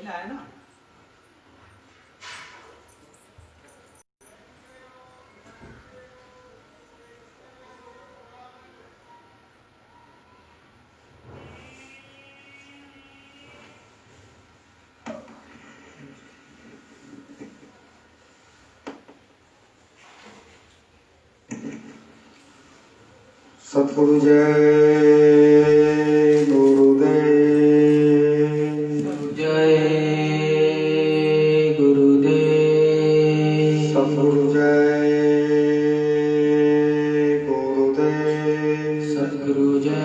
पहले आया ना। सतगुरु जय गुरुदेव। जय गुरुदेव। सतगुरु जय गुरुदेव। सतगुरु जय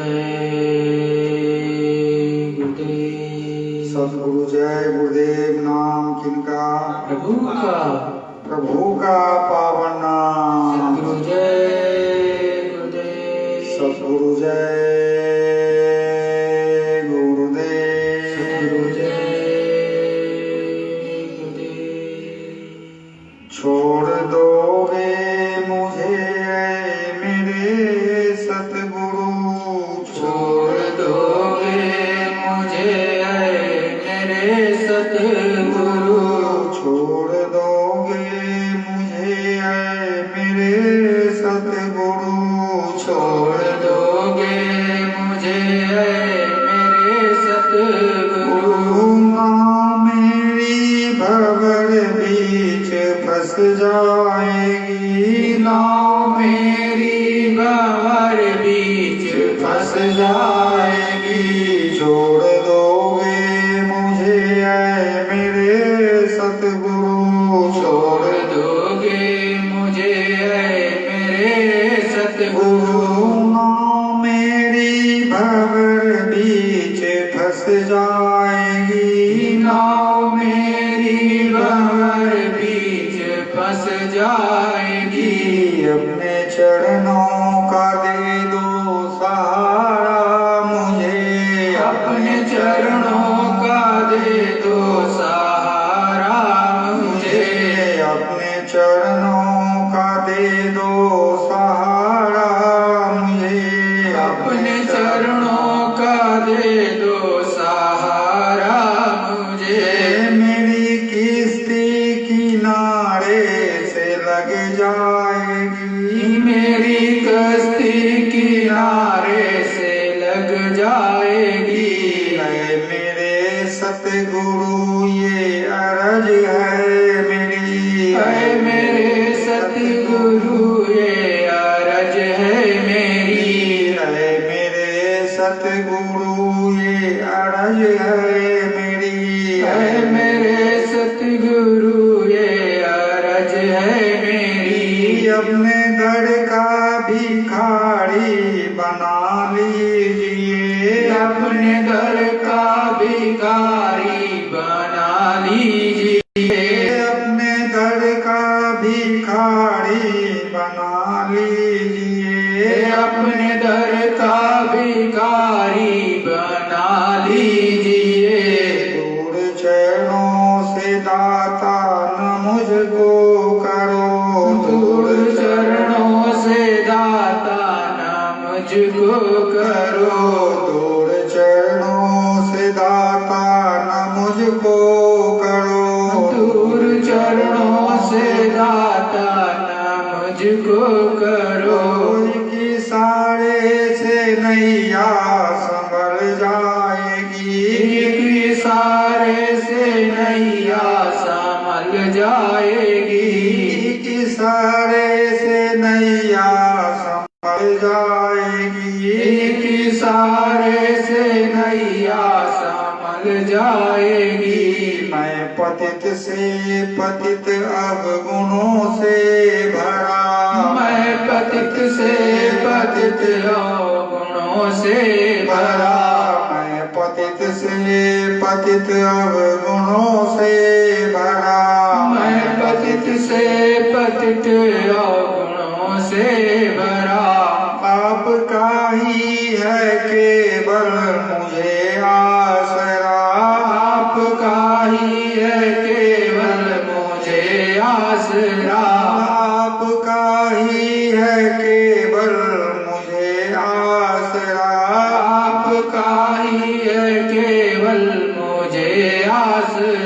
गुरुदेव। सतगुरु जय गुरुदेव नाम किनका? प्रभु का। प्रभु का पावन नाम। सतगुरु जय सतगुरु जय गुरुदेव। सतगुरु जय गुरुदेव। छोड़ दोगे मुझे मेरे सतगुरु, छोड़ दोगे मुझे मेरे सतगुरु, छोड़ दोगे मुझे मेरे सतगुरु, छोड़ दोगे मुझे मेरे सतगुरु। माँ मेरी भंवर बीच फंस जाएगी, नाव मेरी भंवर बीच फंस जाएगी। छोड़ दोगे मुझे मेरे सतगुरु, छोड़ दोगे मुझे मेरे सतगुरु। नाव मेरी भंवर बीच फंस जाएगी, नाव मेरी भंवर बीच फंस जाएगी। अपने चरणों का दे दो सहारा मुझे, अपने चरणों का दे दो सहारा मुझे, अपने चरणों का दे दो सहारा मुझे, अपने चरणों का दे दो सहारा मुझे। मेरी किस्ती किनारे से लग जाएगी, मेरी कश्ती किनारे से लग जाएगी। मेरे सतगुरु ये अरज है मेरी, मेरे सतगुरु ये अरज है मेरी, मेरे सतगुरु ये अरज है मेरी, मेरे सतगुरु ये अरज है मेरी। अपने दर का भिखारी बना लीजिए, अपने दर का भिखारी बना लीजिए, अपने दर का भिखारी बना लीजिए, अपने दर का भिखारी बना लीजिए। दूर चरणों से दाता न मुझको करो, दूर चरणों से दाता न मुझको करो, दूर चरणों से दाता न मुझको करो, दूर चरणों से दाता न मुझको करो। कि सारे से नैया संभल जाएगी, सारे से नैया संभल जाएगी, कि सारे से नैया संभल जाएगी, कि सारे से नैया संभल जाएगी। मैं पतित से पतित अवगुणों से भरा, मैं पतित से पतित अवगुणों से भरा, मैं पतित से पतित अवगुणों से भरा, मैं पतित से पतित अवगुणों से भरा। आपका ही है केवल मुझे आसरा, आपका ही है केवल मुझे आसरा, आपका ही है केवल मुझे आसरा, आपका ही है केवल मुझे आसरा।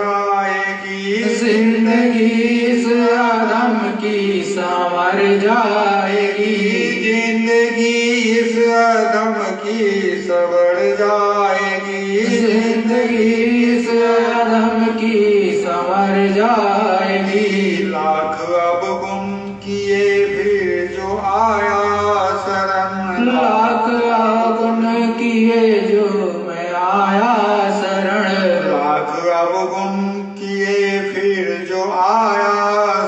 जाएगी जिंदगी इस अधम की संवर जाएगी जिंदगी इस अधम की सवर जाएगी जिंदगी इस अधम की संवर जाएगी लाख अब गुम किए फिर जो आया शरण लाख आगुन किए जो मैं आया शरण लाख अब गुम किए फिर जो आया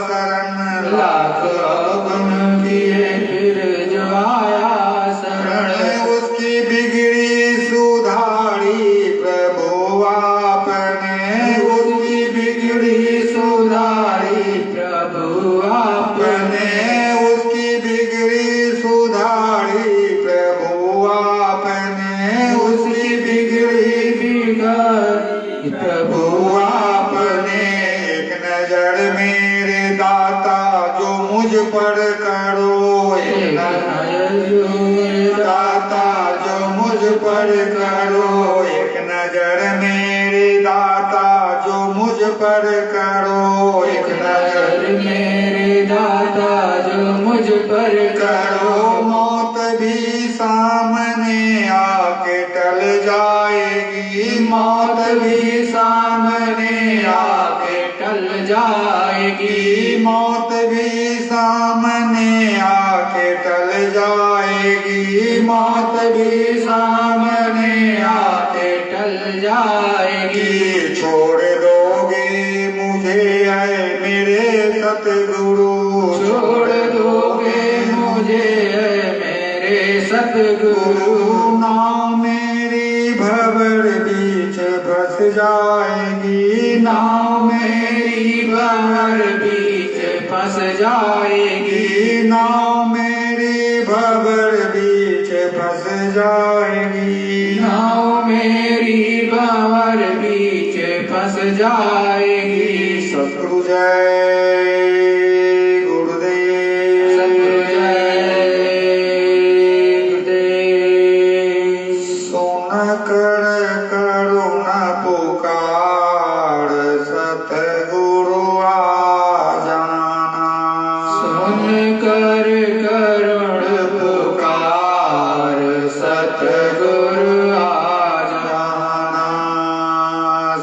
शरण लाख आगुन किए फिर जो आया शरण उसकी बिगड़ी सुधारी प्रभु आपने उसकी बिगड़ी सुधारी प्रभु आपने उसकी बिगड़ी सुधारी प्रभु आपने उसकी बिगड़ी बिगड़ी प्रभु आपने एक नजर मेरे दाता जो मुझ पर करो एक दाता जो मुझ पर करो एक नजर मेरे दाता जो मुझ पर करो एक नजर मेरे दाता जो मुझ पर करो मौत भी सामने आके टल जाएगी मौत भी सामने आके टल जाएगी मौत भी सामने आके टल जाएगी मौत भी सामने आके टल जाएगी छोड़ दोगे मुझे ऐ मेरे सतगुरु छोड़ दोगे मुझे मेरे सतगुरु नाव मेरी भंवर बीच फंस जाएगी नाव मेरी भंवर बीच फंस जाएगी नाव मेरी भंवर बीच फंस जाएगी नाव मेरी भंवर बीच फंस जाएगी सतगुरु जय गुरुदेव सतगुरु जय गुरुदेव सुन कर करुणा पुकार सतगुरु आ जाना सुन कर करुण पुकार सतगुरु आ जाना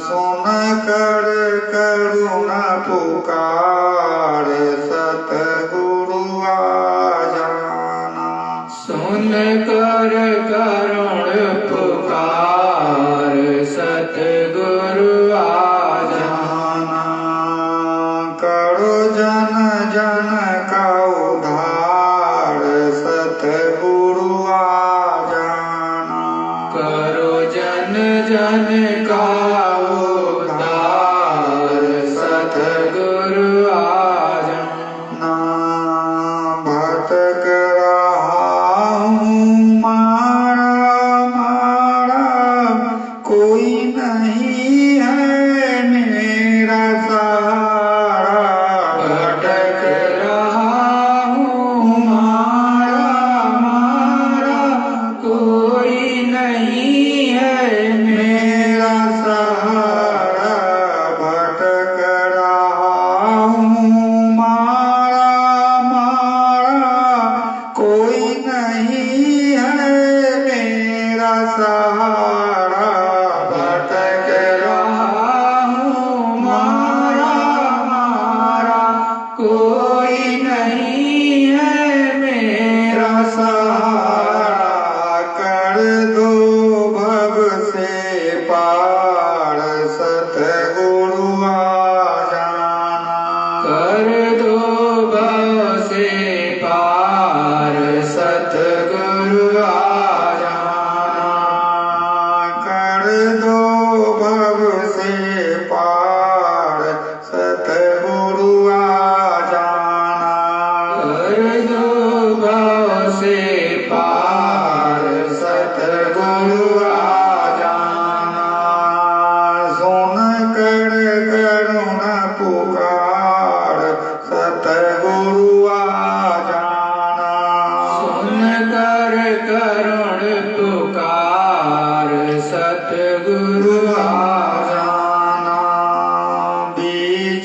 सुन कर करुणा पुकार सतगुरु आ जाना सुन कर करुण पुकार सतगुरु आ जाना करो जन जन का उद्धार सतगुरु आ जाना करो जन जन का उद्धार सतगुरु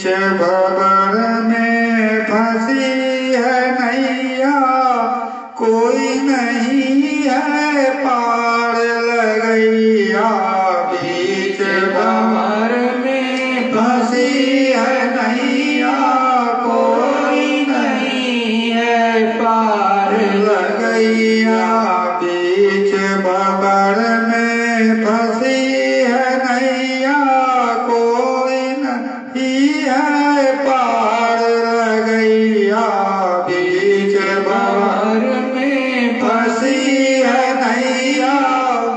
बीच भंवर में फंसी है नैया, कोई नहीं है पार लगैया। बीच भंवर में फंसी है नैया, कोई नहीं है पार लगैया। बीच भंवर में फंसी है नैया, कोई नहीं है पार लगैया। बीच भंवर में फंसी है नैया,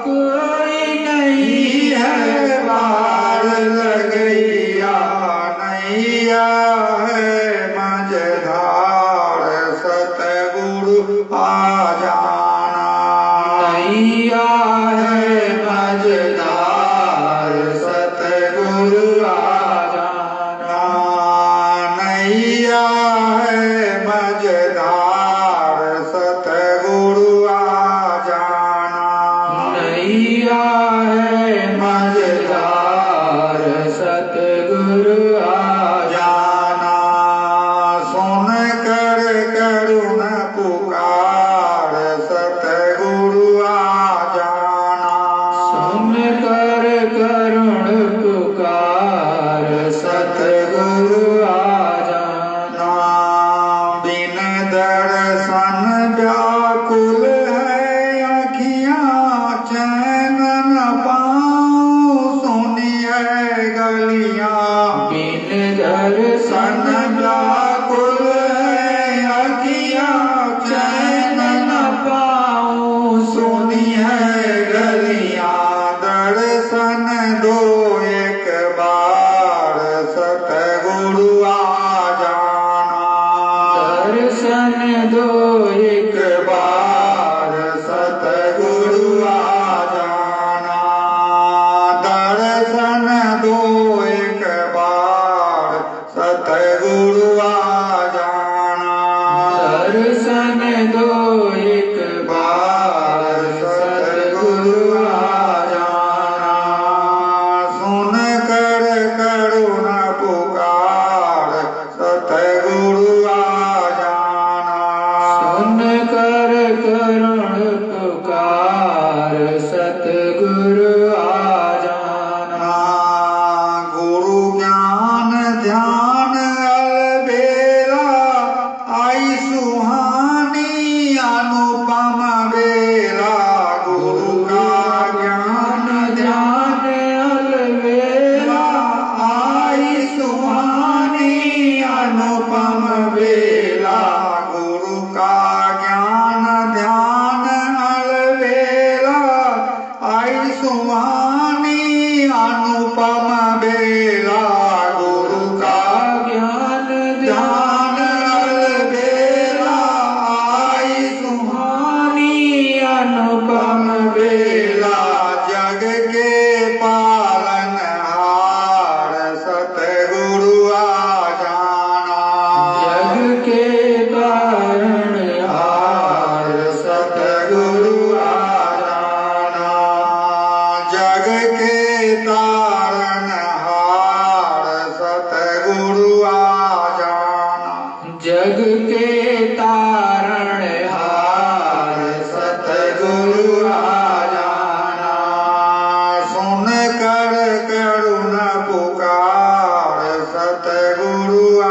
कोई नहीं है पार लगैया। नैया है मझधार सतगुरु आ जाना। नैया है मझधार सतगुरु आ जाना। नैया है मझधार सतगुरु आ जाना। नैया है मझधार सतगुरु आ जाना। सुन कर करुण पुकार सतगुरु आ जाना। सुन कर करुण पुकार सतगुरु आ जाना। बिन दर्शन व्याकुल है अखियाँ, चैन न पाऊँ सुनी है गलियाँ। बिन दर्शन व्याकुल है अखियाँ, चैन न पाऊँ सुनी है गलियाँ। दर्शन दो एक बार सतगुरु आ जाना। दर्शन दो एक बार सतगुरु आ जाना। दर्शन दो एक बार सतगुरु आ जाना। दर्शन दो एक बार सतगुरु आ जाना। सुन कर करुण पुकार सतगुरु आ जाना। सुन कर करुण पुकार सतगुरु आ जाना। गुरु ज्ञान ध्यान अलबेला, आई सुहानी अनुपम बेला। गुरु का ज्ञान ध्यान अलबेला, आई सुहानी अनुपम बेला। गुरु का ज्ञान ध्यान अलबेला, आई सुहानी अनुपम बेला। गुरु का ज्ञान ध्यान अलबेला, आई सुहानी अनुपम बेला। जग के पालनहार सतगुरु आ जाना। जग के तारणहार सतगुरु आ जाना। जग के तारणहार सतगुरु आ जाना। जग के तारणहार सतगुरु आ जाना। सुन कर करुण पुकार सतगुरु आ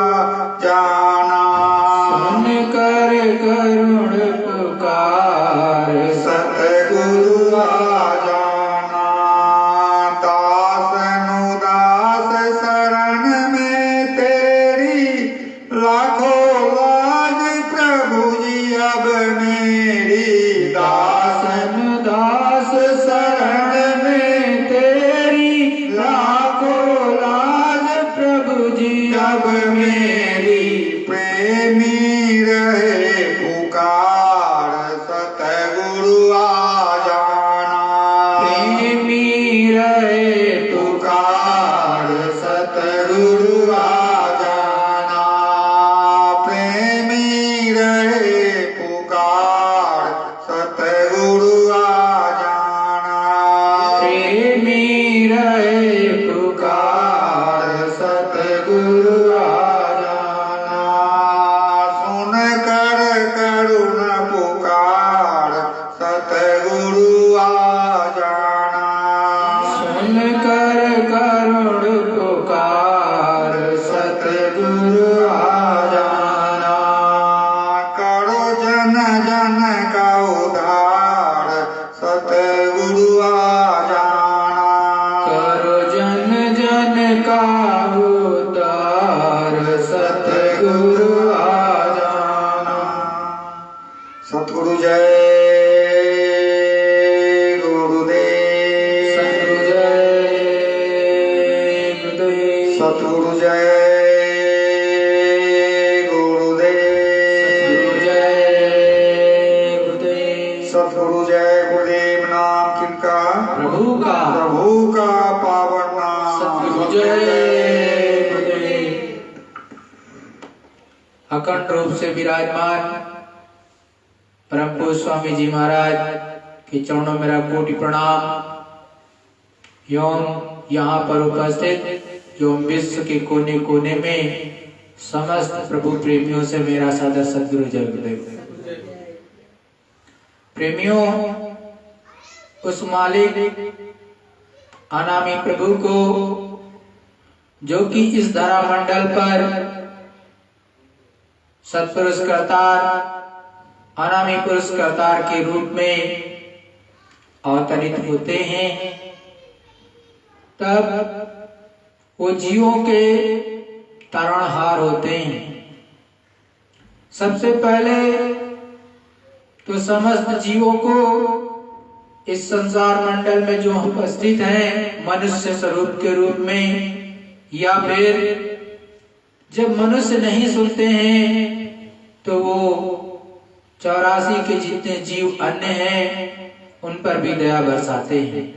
जाना। सुन कर करुण पुकार सतगुरु आ जाना। दास अनुदास शरण में तेरी, लाखों लाज प्रभु जी अब मेरी। दास अनुदास शरण में तेरी, लाखों लाज प्रभु जी अब मेरी। प्रेमी रहे पुकार सतगुरु आ जाना। प्रेमी रहे पुकार सतगुरु आ जाना। प्रेमी रहे पुकार सतगुरु आ जाना। प्रेमी रहे पुकार सतगुरु सतगुरु जय गुरुदेव। जय गुरुदेव। सतगुरु जय गुरुदेव। नाम किनका? प्रभु का। प्रभु का पावन नाम। सतगुरु जय गुरुदेव। अखंड रूप से विराजमान परम पूज्य स्वामी जी महाराज के चरणों मेरा कोटि प्रणाम। एवं यहाँ पर उपस्थित एवं विश्व के कोने कोने में समस्त प्रभु प्रेमियों से मेरा सादर सद्गुरु जय गुरुदेव। प्रेमियों, उस मालिक अनामी प्रभु को जो कि इस धरा मंडल पर सत्पुरुष करतार, अनामी पुरुष करतार के रूप में अवतरित होते हैं, तब वो जीवों के तारणहार होते हैं। सबसे पहले तो समस्त जीवों को इस संसार मंडल में जो उपस्थित हैं मनुष्य स्वरूप के रूप में, या फिर जब मनुष्य नहीं सुनते हैं तो वो 84 के जितने जीव अन्य हैं उन पर भी दया बरसाते हैं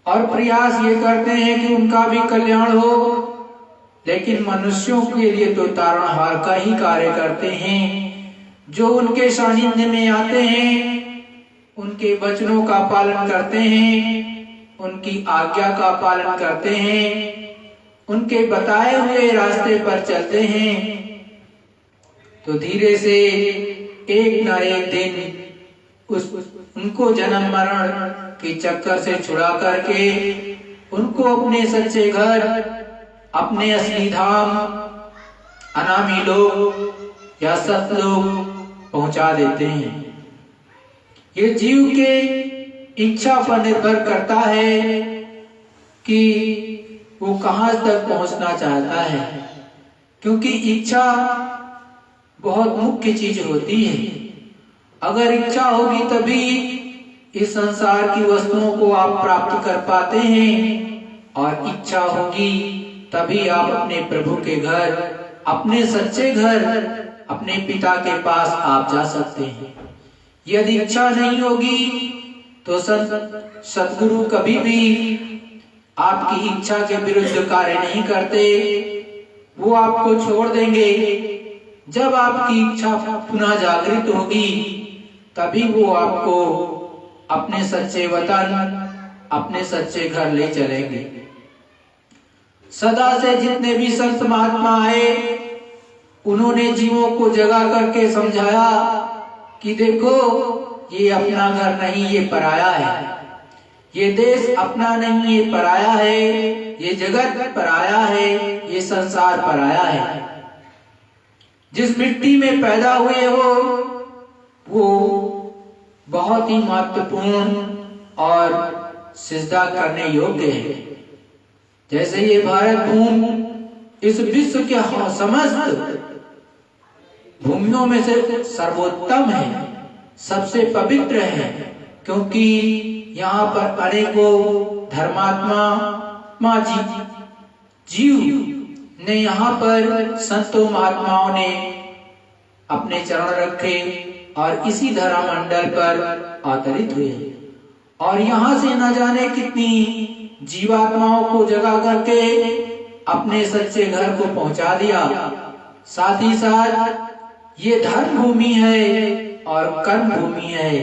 और प्रयास ये करते हैं कि उनका भी कल्याण हो। लेकिन मनुष्यों के लिए तो तारणहार का ही कार्य करते हैं। जो उनके सानिध्य में आते हैं, उनके वचनों का पालन करते हैं, उनकी आज्ञा का पालन करते हैं, उनके बताए हुए रास्ते पर चलते हैं, तो धीरे से एक न एक दिन उनको जन्म मरण के चक्कर से छुड़ा करके उनको अपने सच्चे घर, अपने असली धाम, अनामी लोग या सतलोक पहुंचा देते हैं। ये जीव के इच्छा पर निर्भर करता है कि वो कहां तक पहुंचना चाहता है, क्योंकि इच्छा बहुत मुख्य चीज होती है। अगर इच्छा होगी तभी इस संसार की वस्तुओं को आप प्राप्त कर पाते हैं, और इच्छा होगी तभी आप अपने प्रभु के घर, अपने सच्चे घर, अपने पिता के पास आप जा सकते हैं। यदि इच्छा नहीं होगी तो सतगुरु कभी भी आपकी इच्छा के विरुद्ध कार्य नहीं करते, वो आपको छोड़ देंगे। जब आपकी इच्छा पुनः जागृत होगी तभी वो आपको अपने सच्चे वतन, अपने सच्चे घर ले चलेंगे। सदा से जितने भी संत महात्मा आए, उन्होंने जीवों को जगा करके समझाया कि देखो, ये अपना घर नहीं, ये पराया है। ये देश अपना नहीं, ये पराया है। ये जगत पराया है, ये संसार पराया है। जिस मिट्टी में पैदा हुए हो वो बहुत ही महत्वपूर्ण और सिजदा करने योग्य है। जैसे ये भारत भूमि इस विश्व के समस्त भूमियों में से सर्वोत्तम है, सबसे पवित्र है, क्योंकि यहाँ पर अनेकों धर्मात्मा जीव ने यहाँ पर संतों महात्माओं ने अपने चरण रखे और इसी धरा मंडल पर अवतरित हुए, और यहाँ से न जाने कितनी जीवात्माओं को जगा करके अपने सच्चे घर को पहुंचा दिया। साथ ही साथ ये धर्म भूमि है और कर्म भूमि है,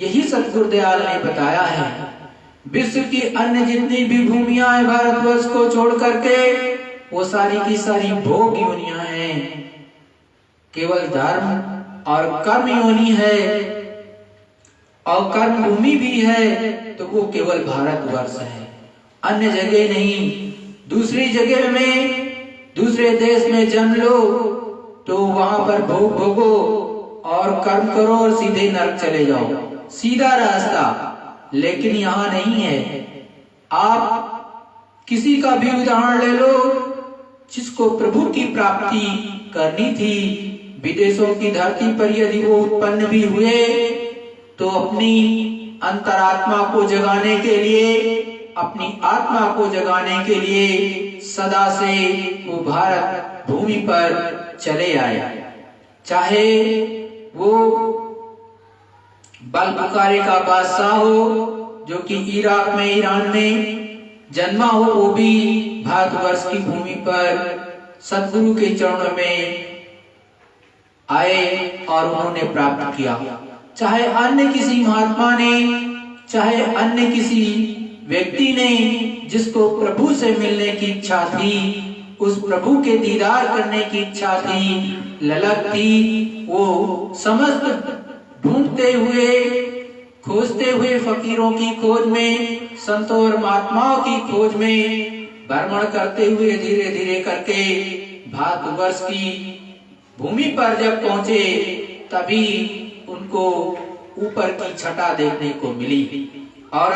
यही सतगुरु दयाल ने बताया है। विश्व की अन्य जितनी भी भूमियां हैं भारतवर्ष को छोड़ करके, वो सारी की सारी भोग योनियां हैं। केवल धर्म और कर्म योनि है और कर्म भूमि भी है, तो वो केवल भारतवर्ष है, अन्य जगह नहीं। दूसरी जगह में, दूसरे देश में जन्म लो तो वहां पर भोग भोगो और कर्म करो और सीधे नरक चले जाओ, सीधा रास्ता। लेकिन यहाँ नहीं है। आप किसी का भी उदाहरण ले लो, जिसको प्रभु की प्राप्ति करनी थी, विदेशों की धरती पर यदि वो उत्पन्न भी हुए, तो अपनी अंतरात्मा को जगाने के लिए, अपनी आत्मा को जगाने के लिए सदा से वो भारत भूमि पर चले आए। चाहे वो बलबुखारी का बादशाह हो जो कि इराक में, ईरान में जन्मा हो, वो भी भारतवर्ष की भूमि पर सदगुरु के चरणों में आए और उन्होंने प्राप्त किया। चाहे अन्य किसी महात्मा ने, चाहे अन्य किसी व्यक्ति ने जिसको प्रभु से मिलने की इच्छा थी, उस प्रभु के दीदार करने की इच्छा थी, ललक थी, वो समस्त ढूंढते हुए, खोजते हुए, फकीरों की खोज में, संतों और महात्माओं की खोज में भ्रमण करते हुए धीरे धीरे करके भारतवर्ष की भूमि पर जब पहुंचे, तभी उनको ऊपर की छटा देखने को मिली और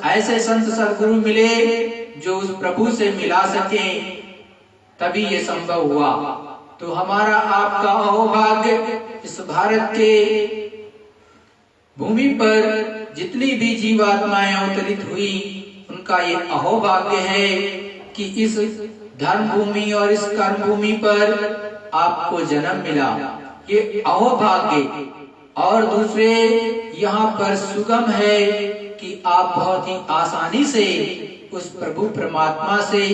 ऐसे संत सदगुरु मिले जो उस प्रभु से मिला सके, तभी ये संभव हुआ। तो हमारा आपका अहोभाग्य इस भारत के भूमि पर जितनी भी जीवात्माएं अवतरित हुई, उनका ये अहोभाग्य है कि इस धर्म भूमि और इस कर्म भूमि पर आपको जन्म मिला, ये अहोभाग्य। और दूसरे यहाँ पर सुगम है कि आप बहुत ही आसानी से उस प्रभु परमात्मा से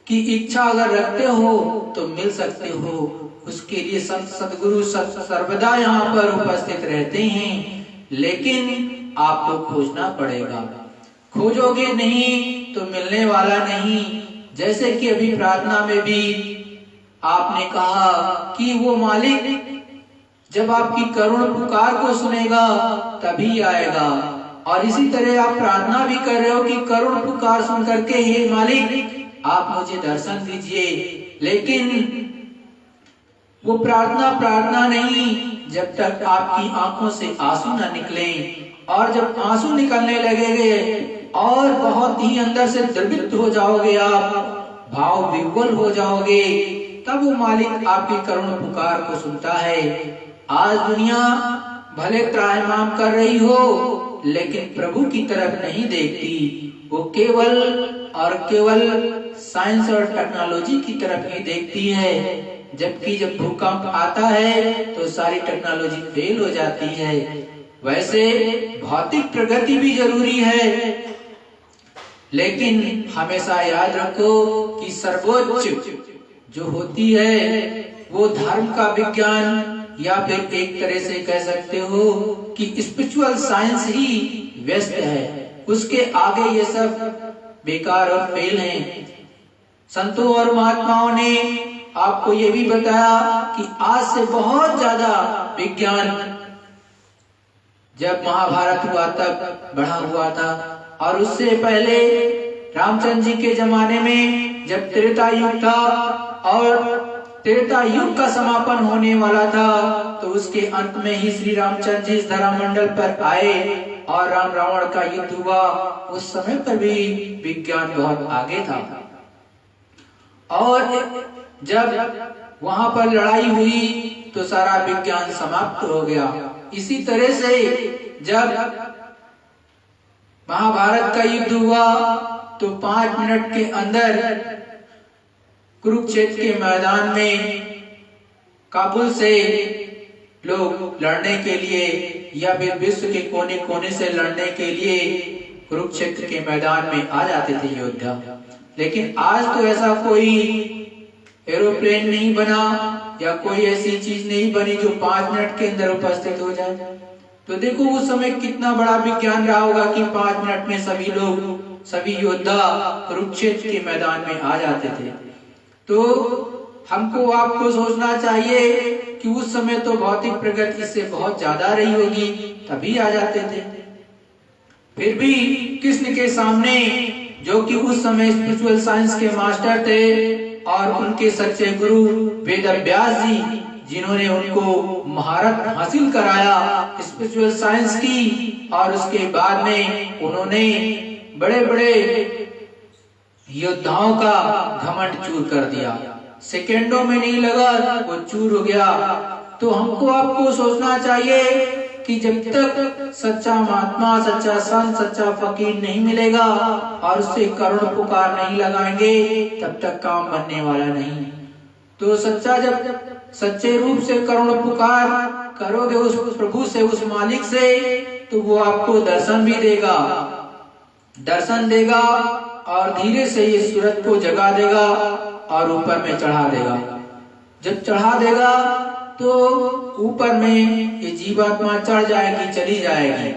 की इच्छा अगर रखते हो तो मिल सकते हो। उसके लिए संत सदगुरु सर्वदा यहाँ पर उपस्थित रहते हैं, लेकिन आपको खोजना पड़ेगा। खोजोगे नहीं तो मिलने वाला नहीं। जैसे कि अभी प्रार्थना में भी आपने कहा कि वो मालिक जब आपकी करुण पुकार को सुनेगा तभी आएगा, और इसी तरह आप प्रार्थना भी कर रहे हो कि करुण पुकार सुन करके हे मालिक आप मुझे दर्शन दीजिए, लेकिन वो प्रार्थना नहीं जब तक आपकी आंखों से आंसू न निकले। और जब आंसू निकलने लगेंगे और बहुत ही अंदर से द्रवित हो जाओगे, आप भाव विह्वल हो जाओगे, तब वो मालिक आपकी करुण पुकार को सुनता है। आज दुनिया भले त्राहिमाम कर रही हो, लेकिन प्रभु की तरफ नहीं देखती। वो केवल और केवल साइंस और टेक्नोलॉजी की तरफ ही देखती है, जबकि जब भूकंप आता है तो सारी टेक्नोलॉजी फेल हो जाती है। वैसे भौतिक प्रगति भी जरूरी है, लेकिन हमेशा याद रखो कि सर्वोच्च जो होती है वो धर्म का विज्ञान, या फिर एक तरह से कह सकते हो कि स्पिरिचुअल साइंस ही व्यस्त है। उसके आगे ये सब बेकार और फेल हैं। संतों और महात्माओं ने आपको ये भी बताया कि आज से बहुत ज्यादा विज्ञान जब महाभारत हुआ तब बढ़ा हुआ था, और उससे पहले रामचंद्र जी के जमाने में जब त्रेता युग था और त्रेता युग का समापन होने वाला था, तो उसके अंत में ही श्री रामचंद्र जी इस धरा मंडल पर आए और राम रावण का युद्ध हुआ। उस समय पर भी विज्ञान बहुत आगे था, और जब वहां पर लड़ाई हुई तो सारा विज्ञान समाप्त हो गया। इसी तरह से जब महाभारत का युद्ध हुआ तो 5 मिनट के अंदर कुरुक्षेत्र के मैदान में काबुल से लोग लड़ने के लिए या फिर विश्व के कोने कोने से लड़ने के लिए कुरुक्षेत्र के मैदान में आ जाते थे योद्धा। लेकिन आज तो ऐसा कोई एरोप्लेन नहीं बना या कोई ऐसी चीज नहीं बनी जो 5 मिनट के अंदर उपस्थित हो जाए। तो देखो उस समय कितना बड़ा विज्ञान रहा होगा कि 5 मिनट में सभी लोग, सभी योद्धा कुरुक्षेत्र के मैदान में आ जाते थे। तो हमको आपको सोचना चाहिए कि उस समय तो भौतिक प्रगति इससे बहुत ज्यादा रही होगी, तभी आ जाते थे। फिर भी कृष्ण के सामने, जो कि उस समय स्पिरिचुअल साइंस के मास्टर थे और उनके सच्चे गुरु वेद व्यास जी, जिन्होंने उनको महारत हासिल कराया स्पिरिचुअल साइंस की, और उसके बाद में उन्होंने बड़े बड़े योद्धाओं का घमंड चूर कर दिया। सेकेंडों में नहीं लगा, वो चूर हो गया। तो हमको आपको सोचना चाहिए कि जब तक सच्चा महात्मा, सच्चा संत, सच्चा फकीर नहीं मिलेगा और उससे करुण पुकार नहीं लगाएंगे, तब तक काम बनने वाला नहीं। तो जब सच्चे रूप से करुण पुकार करोगे उस प्रभु से, उस मालिक से, तो वो आपको दर्शन भी देगा, दर्शन देगा और धीरे से ये सूरत को जगा देगा और ऊपर में चढ़ा देगा। जब चढ़ा देगा तो ऊपर में ये जीवात्मा चढ़ जाएगी, चली जाएगी।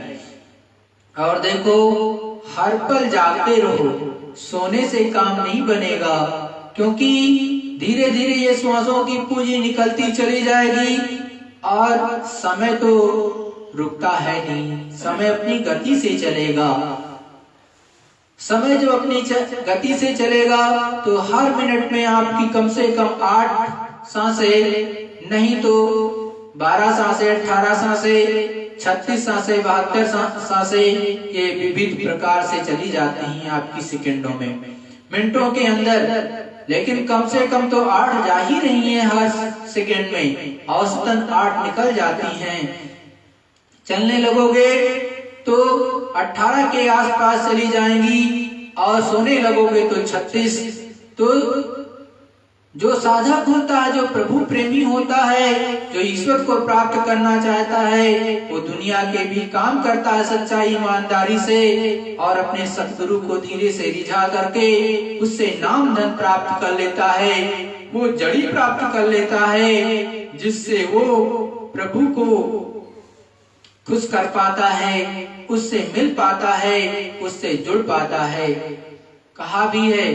और देखो, हर पल जागते रहो, सोने से काम नहीं बनेगा, क्योंकि धीरे धीरे ये श्वासों की पूंजी निकलती चली जाएगी और समय तो रुकता है नहीं, समय अपनी गति से चलेगा। समय जो अपनी गति से चलेगा तो हर मिनट में आपकी कम से कम 8 सांसें, नहीं तो 12 सांसें, 18 सांसें, 36 सांसें, 72 सांसें, ये विविध प्रकार से चली जाती हैं आपकी सेकंडों में, मिनटों के अंदर। लेकिन कम से कम तो 8 जा ही रही हैं हर सेकंड में, औसतन 8 निकल जाती हैं। चलने लगोगे तो 18 के आसपास चली जाएंगी और सोने लगोगे तो 36। तो जो साधक होता है, जो प्रभु प्रेमी होता है, जो ईश्वर को प्राप्त करना चाहता है, वो दुनिया के भी काम करता है सच्चाई ईमानदारी से और अपने सतगुरु को धीरे से रिझा करके उससे नाम धन प्राप्त कर लेता है, वो जड़ी प्राप्त कर लेता है, जिससे वो प्रभु को खुश कर पाता है, उससे मिल पाता है, उससे जुड़ पाता है। कहा भी है,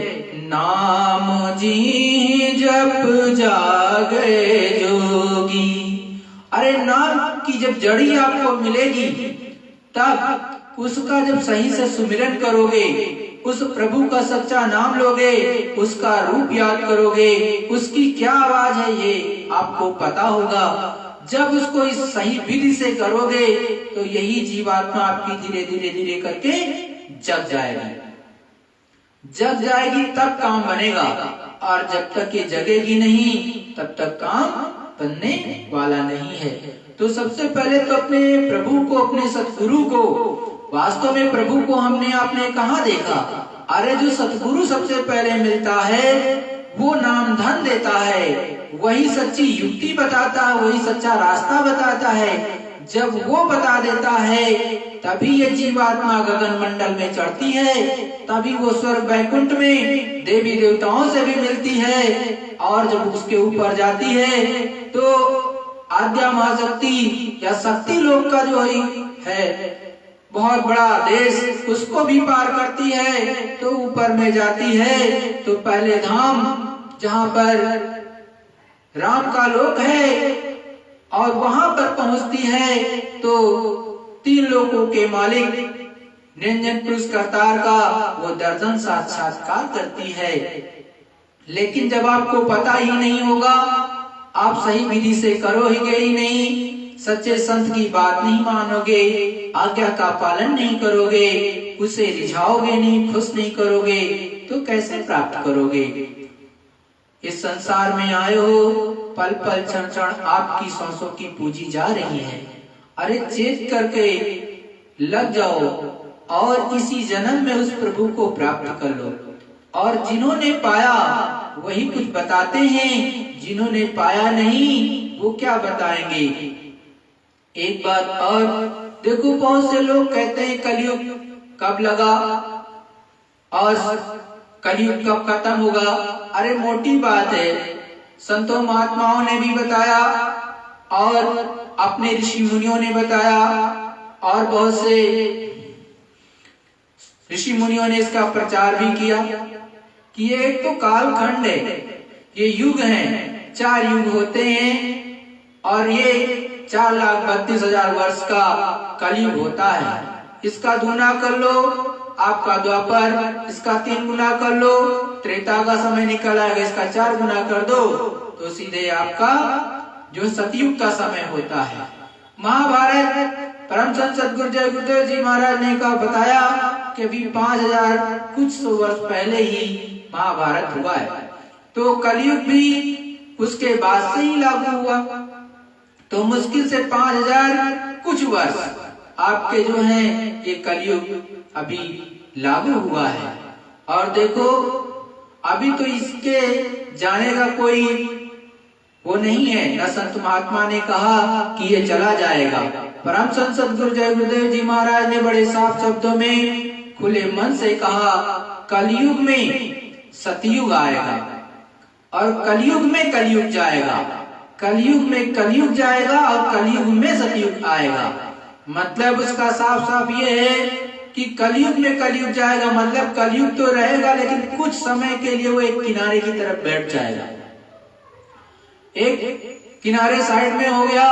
नाम जी जप जागे जोगी। अरे नाम की जब जड़ी आपको मिलेगी, तब उसका जब सही से सुमिरन करोगे, उस प्रभु का सच्चा नाम लोगे, उसका रूप याद करोगे, उसकी क्या आवाज है ये आपको पता होगा। जब उसको इस सही विधि से करोगे तो यही जीवात्मा आपकी धीरे धीरे धीरे करके जग जाएगी, तब काम बनेगा। और जब तक ये जगेगी नहीं, तब तक काम बनने वाला नहीं है। तो सबसे पहले तो अपने प्रभु को, अपने सतगुरु को, वास्तव में प्रभु को हमने आपने कहाँ देखा? अरे जो सतगुरु सबसे पहले मिलता है वो नाम धन देता है, वही सच्ची युक्ति बताता है, वही सच्चा रास्ता बताता है। जब वो बता देता है तभी ये जीवात्मा गगन मंडल में चढ़ती है, तभी वो स्वर्ग वैकुंठ में देवी देवताओं से भी मिलती है। और जब उसके ऊपर जाती है तो आद्या महाशक्ति या शक्ति लोक का जो है बहुत बड़ा देश, उसको भी पार करती है। तो ऊपर में जाती है तो पहले धाम जहाँ पर राम का लोक है, और वहां पर पहुंचती है तो 3 लोकों के मालिक निरंजन पुरुष करतार का वो दर्शन साक्षात्कार करती है। लेकिन जब आपको पता ही नहीं होगा, आप सही विधि से करोगे ही नहीं, सच्चे संत की बात नहीं मानोगे, आज्ञा का पालन नहीं करोगे, उसे रिझाओगे नहीं, खुश नहीं करोगे, तो कैसे प्राप्त करोगे? इस संसार में आए हो, पल पल क्षण क्षण आपकी सांसों की पूजी जा रही है। अरे चेत करके लग जाओ और इसी जन्म में उस प्रभु को प्राप्त कर लो। और जिन्होंने पाया वही कुछ बताते हैं, जिन्होंने पाया नहीं वो क्या बताएंगे। एक बात और देखो, बहुत से लोग कहते हैं कलयुग कब लगा और कलयुग कब खत्म होगा। अरे मोटी बात है, संतों महात्माओं ने भी बताया और अपने ऋषि मुनियों ने बताया, और बहुत से ऋषि मुनियों ने इसका प्रचार भी किया कि ये एक तो कालखंड है, ये युग हैं, 4 युग होते हैं और ये 4,32,000 वर्ष का कलयुग होता है। इसका दूना कर लो आपका द्वापर, इसका 3 गुना कर लो त्रेता का समय निकल आएगा, इसका 4 गुना कर दो तो सीधे आपका जो सतयुग का समय होता है। महाभारत परम संत सद्गुरु जय गुरुदेव जी महाराज ने का बताया कि अभी 5,000 कुछ 100 वर्ष पहले ही महाभारत हुआ है। तो कलयुग भी उसके बाद से ही लागू हुआ। तो मुश्किल से 5000 कुछ वर्ष आपके जो हैं ये कलयुग अभी लागू हुआ है। और देखो अभी तो इसके जाने का कोई वो नहीं है, न संत महात्मा ने कहा कि ये चला जाएगा। परम संत सद्गुरु जय गुरुदेव जी महाराज ने बड़े साफ शब्दों में खुले मन से कहा कलयुग में सतयुग आएगा और कलयुग में कलयुग जाएगा, कलयुग में कलयुग जाएगा और कलयुग में सतयुग आएगा। मतलब उसका साफ साफ ये है कि कलयुग में कलयुग जाएगा, मतलब कलयुग तो रहेगा लेकिन कुछ समय के लिए वो एक किनारे की तरफ बैठ जाएगा, एक किनारे साइड में हो गया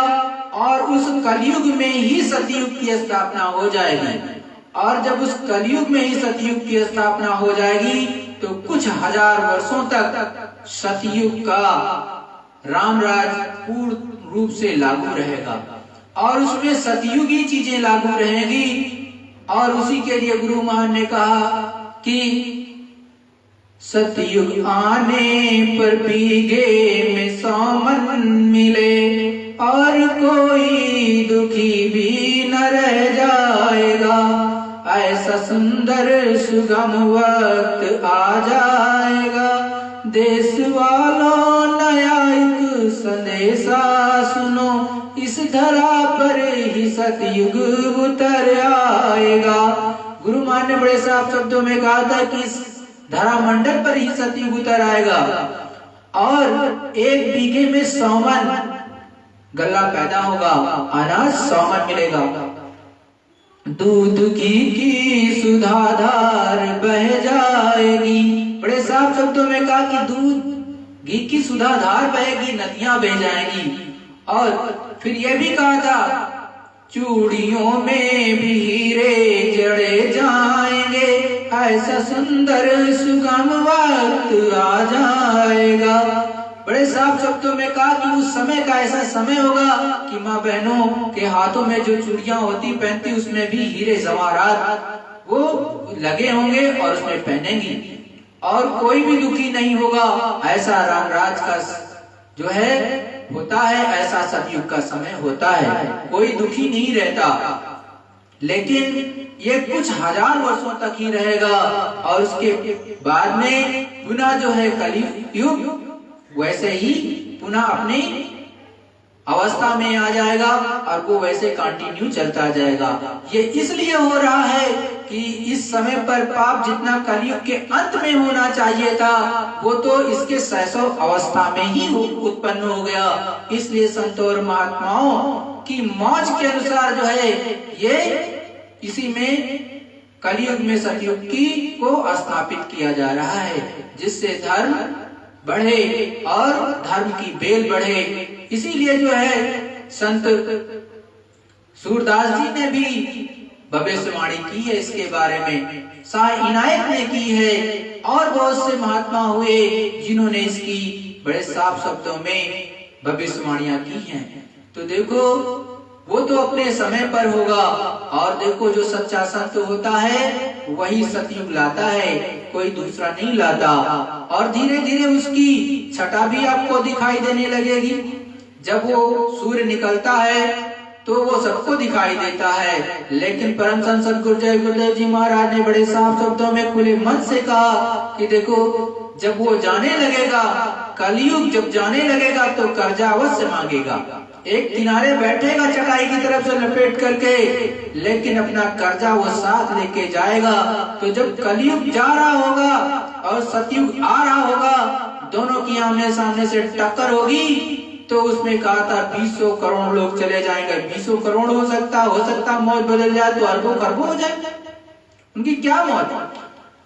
और उस कलयुग में ही सतयुग की स्थापना हो जाएगी। और जब उस कलयुग में ही सतयुग की स्थापना हो जाएगी तो कुछ हजार वर्षों तक सतयुग का रामराज पूर्ण रूप से लागू रहेगा और उसमें सतयुगी चीजें लागू रहेगी। और उसी के लिए गुरु महान ने कहा कि सतयुग आने पर भीगे में सामन मिले और कोई दुखी भी न रह जाएगा, ऐसा सुंदर सुगम वक्त आ जाएगा। देश वालों नया एक संदेशा सुनो, इस धरा पर ही सतयुग उतर आएगा। गुरु महान ने बड़े साफ शब्दों में कहा था कि इस धरा मंडल पर ही सतयुग उतर आएगा और 1 बीघे में 100 मन गल्ला पैदा होगा, अनाज 100 मन मिलेगा। दूध की सुधाधार बह जाएगी, बड़े साफ शब्दों में कहा कि दूध घी की सुधाधार बहेगी, नदियां बह जाएंगी। और फिर यह भी कहा था चूड़ियों में भी हीरे जड़े जाएंगे, ऐसा सुंदर सुगम वक्त आ जाएगा। बड़े साफ शब्दों में कहा कि उस समय का ऐसा समय होगा कि माँ बहनों के हाथों में जो चूड़ियां होती पहनती उसमें भी हीरे जवाहरात वो लगे होंगे और उसमें पहनेंगी और कोई भी दुखी नहीं होगा। ऐसा रामराज का जो है होता है, ऐसा सतयुग का समय होता है, कोई दुखी नहीं रहता। लेकिन ये कुछ हजार वर्षों तक ही रहेगा और उसके बाद में पुनः जो है कलयुग वैसे ही पुनः अपनी अवस्था में आ जाएगा और वो वैसे कंटिन्यू चलता जाएगा। ये इसलिए हो रहा है कि इस समय पर पाप जितना कलयुग के अंत में होना चाहिए था वो तो इसके सहसो अवस्था में ही उत्पन्न हो गया। इसलिए संतों और महात्माओं की मौज के अनुसार जो है ये इसी में कलयुग में सतयुग की को स्थापित किया जा रहा है, जिससे धर्म बढ़े और धर्म की बेल बढ़े। इसीलिए जो है संत सूरदास जी ने भी भविष्यवाणी की है इसके बारे में, शाह इनायत ने की है और बहुत से महात्मा हुए जिन्होंने इसकी बड़े साफ शब्दों में भविष्यवाणियां की हैं। तो देखो वो तो अपने समय पर होगा और देखो जो सच्चा संत होता है वही सतयुग लाता है, कोई दूसरा नहीं लाता। और धीरे धीरे उसकी छटा भी आपको दिखाई देने लगेगी। जब वो सूर्य निकलता है तो वो सबको दिखाई देता है, लेकिन परम संत सद्गुरु जय गुरुदेव जी महाराज ने बड़े साफ शब्दों में खुले मन से कहा कि देखो जब वो जाने लगेगा, कलयुग जब जाने लगेगा तो कर्जा अवश्य मांगेगा। एक किनारे बैठेगा चटाई की तरफ से लपेट करके, लेकिन अपना कर्जा वो साथ लेके जाएगा। तो जब कलयुग जा रहा होगा और सतयुग आ रहा होगा, दोनों की आमने सामने से टक्कर होगी तो उसमें कहा था 200 करोड़ लोग चले जाएंगे। 200 करोड़ हो सकता मौत बदल जाए तो अरबों खरबों हो जाए। उनकी क्या मौत,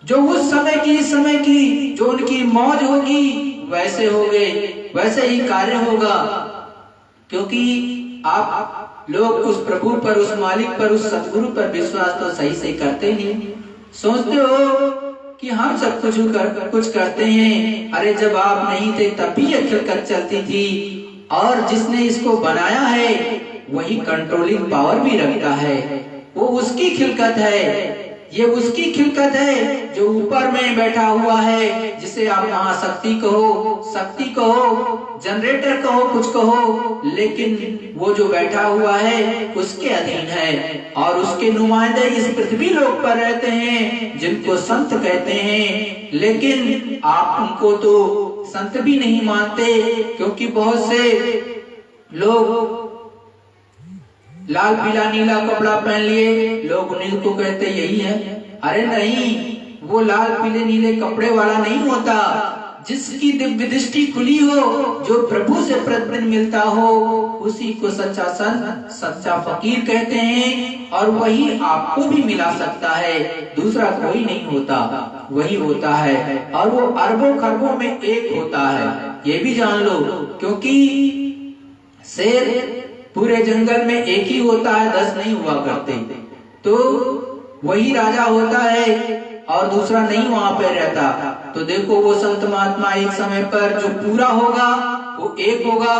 जो उस समय की इस समय की जो उनकी मौज होगी वैसे हो गए, वैसे ही कार्य होगा। क्योंकि आप लोग उस प्रभु पर, उस मालिक पर, उस सतगुरु पर विश्वास तो सही से करते नहीं। सोचते हो कि हम सब कुछ करते हैं। अरे जब आप नहीं थे तब भी ये खिलकत चलती थी और जिसने इसको बनाया है वही कंट्रोलिंग पावर भी रखता है, वो उसकी खिलकत है। ये उसकी खिलकत है जो ऊपर में बैठा हुआ है, जिसे आप महाशक्ति कहो, जनरेटर कहो, कुछ कहो, लेकिन वो जो बैठा हुआ है उसके अधीन है। और उसके नुमाइंदे इस पृथ्वी लोक पर रहते हैं जिनको संत कहते हैं, लेकिन आप उनको तो संत भी नहीं मानते, क्योंकि बहुत से लोग लाल पीला नीला कपड़ा पहन लिए, लोग उन्हीं को कहते यही है। अरे नहीं, वो लाल पीले नीले कपड़े वाला नहीं होता, जिसकी दिव्य दृष्टि खुली हो, जो प्रभु से प्रतिदिन मिलता हो, उसी को सच्चा संत, सच्चा फकीर कहते हैं। और वही आपको भी मिला सकता है, दूसरा कोई नहीं होता, वही होता है। और वो अरबों खरबों में एक होता है, ये भी जान लो, क्योंकि शेर पूरे जंगल में एक ही होता है, 10 नहीं हुआ करते। तो वही राजा होता है और दूसरा नहीं वहां पे रहता। तो देखो वो संत महात्मा एक समय पर जो पूरा होगा वो एक होगा।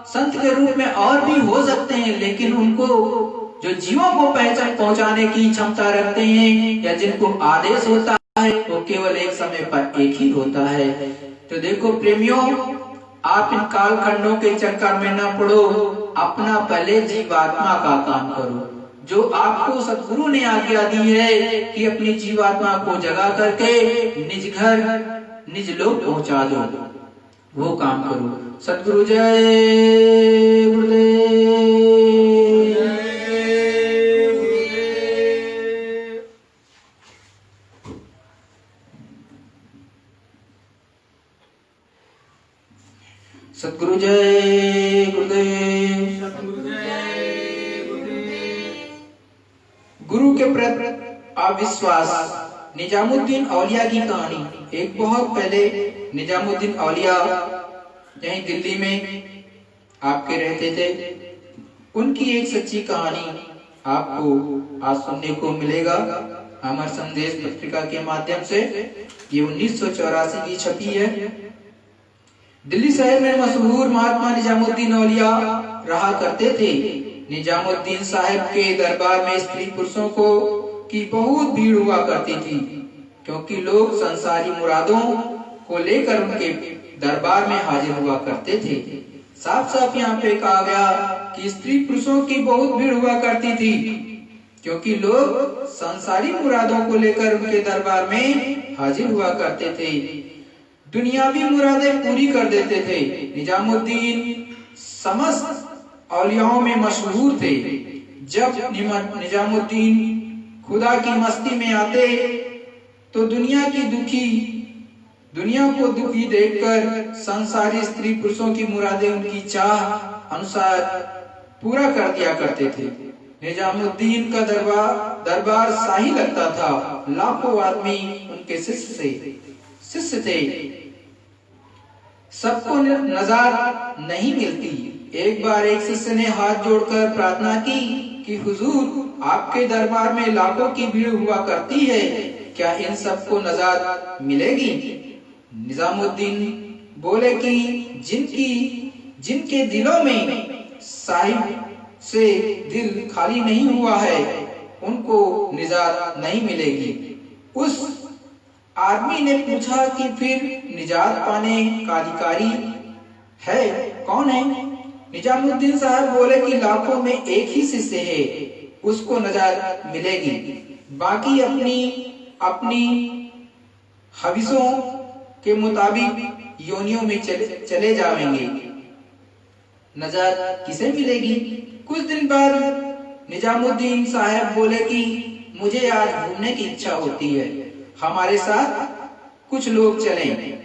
संत के रूप में और भी हो सकते हैं, लेकिन उनको जो जीवों को पहचान पहुंचाने की क्षमता रखते हैं या जिनको आदेश होता है, वो केवल एक समय पर एक ही होता है। तो देखो प्रेमियों, आप इन काल खंडों के चक्कर में न पड़ो, अपना पहले जीवात्मा का काम करो। जो आपको सतगुरु ने आज्ञा दी है कि अपनी जीवात्मा को जगा करके निज घर निज लोक पहुंचा दो, वो काम करो। सतगुरु जय गुरुदेव। सतगुरु जय गुरुदेव। गुरु के प्रति अविश्वास। निजामुद्दीन औलिया की कहानी। एक बहुत पहले निजामुद्दीन औलिया यहीं दिल्ली में आपके रहते थे। उनकी एक सच्ची कहानी आपको आज सुनने को मिलेगा अमर संदेश पत्रिका के माध्यम से। ये 1984 की छपी है। दिल्ली शहर में मशहूर महात्मा निजामुद्दीन औलिया रहा करते थे। निजामुद्दीन साहब के दरबार में स्त्री पुरुषों को की बहुत भीड़ हुआ करती थी, क्योंकि लोग संसारी मुरादों को लेकर उनके दरबार में हाजिर हुआ करते थे। साफ साफ यहाँ पे कहा गया कि स्त्री पुरुषों की बहुत भीड़ हुआ करती थी, क्योंकि लोग संसारी मुरादों को लेकर उनके दरबार में हाजिर हुआ करते थे। दुनियावी मुरादें पूरी कर देते थे। निजामुद्दीन समस्त औलियाओं में मशहूर थे। जब निजामुद्दीन खुदा की मस्ती में आते तो दुनिया को दुखी देखकर संसारी स्त्री पुरुषों की मुरादें उनकी चाह अनुसार पूरा कर दिया करते थे। निजामुद्दीन का दरबार शाही लगता था। लाखों आदमी उनके शिष्य थे। सबको नजात नहीं मिलती। एक बार एक शिष्य ने हाथ जोड़कर प्रार्थना की कि हुजूर, आपके दरबार में लाखों की भीड़ हुआ करती है, क्या इन सबको नजात मिलेगी? निजामुद्दीन बोले कि जिनके दिलों में साहिब से दिल खाली नहीं हुआ है, उनको निजात नहीं मिलेगी। उस आदमी ने पूछा कि फिर निजात पाने का अधिकारी है कौन है? निजामुद्दीन साहब बोले कि लाखों में एक ही शिष्य है, उसको नजात मिलेगी, बाकी अपनी हविसों के मुताबिक योनियों में चले जाएंगे। नजात किसे मिलेगी? कुछ दिन बाद निजामुद्दीन साहब बोले कि मुझे आज घूमने की इच्छा होती है, हमारे साथ कुछ लोग चलें।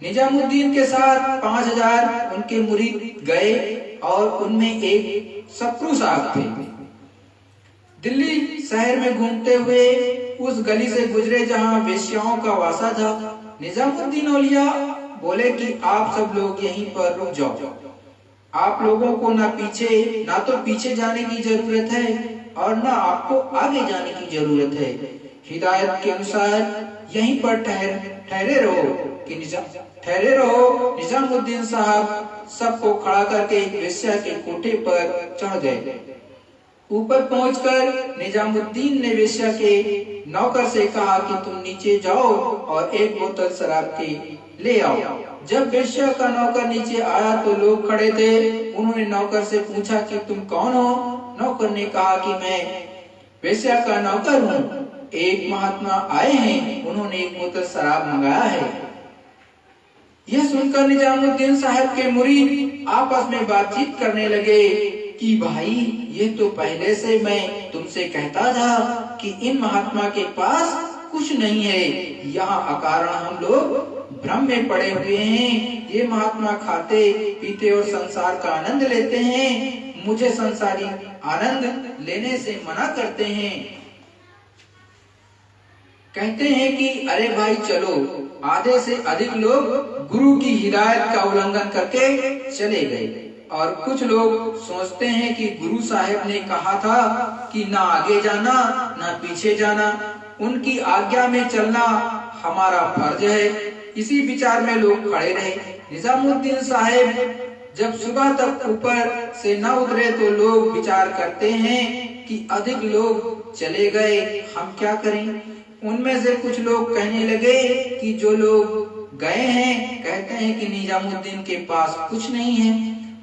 निजामुद्दीन के साथ 5000 उनके मुरीद गए और उनमें एक सप्रू साहब थे। दिल्ली शहर में घूमते हुए उस गली से गुजरे जहां वेश्याओं का वासा था। निजामुद्दीन औलिया बोले कि आप सब लोग यहीं पर रुक जाओ। आप लोगों को ना तो पीछे जाने की जरूरत है और ना आपको आगे जाने की जरूरत है। हिदायत के अनुसार यहीं पर ठहरे रहो। निजामुद्दीन साहब सबको खड़ा करके एक वेश्या के कोठे पर चढ़ गए। ऊपर पहुंचकर निजामुद्दीन ने वेश्या के नौकर से कहा कि तुम नीचे जाओ और एक बोतल शराब की ले आओ। जब वेश्या का नौकर नीचे आया तो लोग खड़े थे। उन्होंने नौकर से पूछा कि तुम कौन हो? नौकर ने कहा कि मैं वेश्या का नौकर हूँ। एक महात्मा आए हैं, उन्होंने एक बोतल शराब मंगाया है। यह सुनकर निजामुद्दीन साहब के मुरीद आपस में बातचीत करने लगे कि भाई ये तो पहले से मैं तुमसे कहता था कि इन महात्मा के पास कुछ नहीं है। यहाँ अकारण हम लोग भ्रम में पड़े हुए हैं। ये महात्मा खाते पीते और संसार का आनंद लेते हैं, मुझे संसारी आनंद लेने से मना करते हैं। कहते हैं कि अरे भाई चलो। आधे से अधिक लोग गुरु की हिदायत का उल्लंघन करके चले गए और कुछ लोग सोचते हैं कि गुरु साहब ने कहा था कि ना आगे जाना ना पीछे जाना, उनकी आज्ञा में चलना हमारा फर्ज है। इसी विचार में लोग खड़े रहे। निजामुद्दीन साहब जब सुबह तक ऊपर से न उतरे तो लोग विचार करते हैं कि अधिक लोग चले गए, हम क्या करें। उनमें से कुछ लोग कहने लगे कि जो लोग गए हैं कहते हैं कि निजामुद्दीन के पास कुछ नहीं है।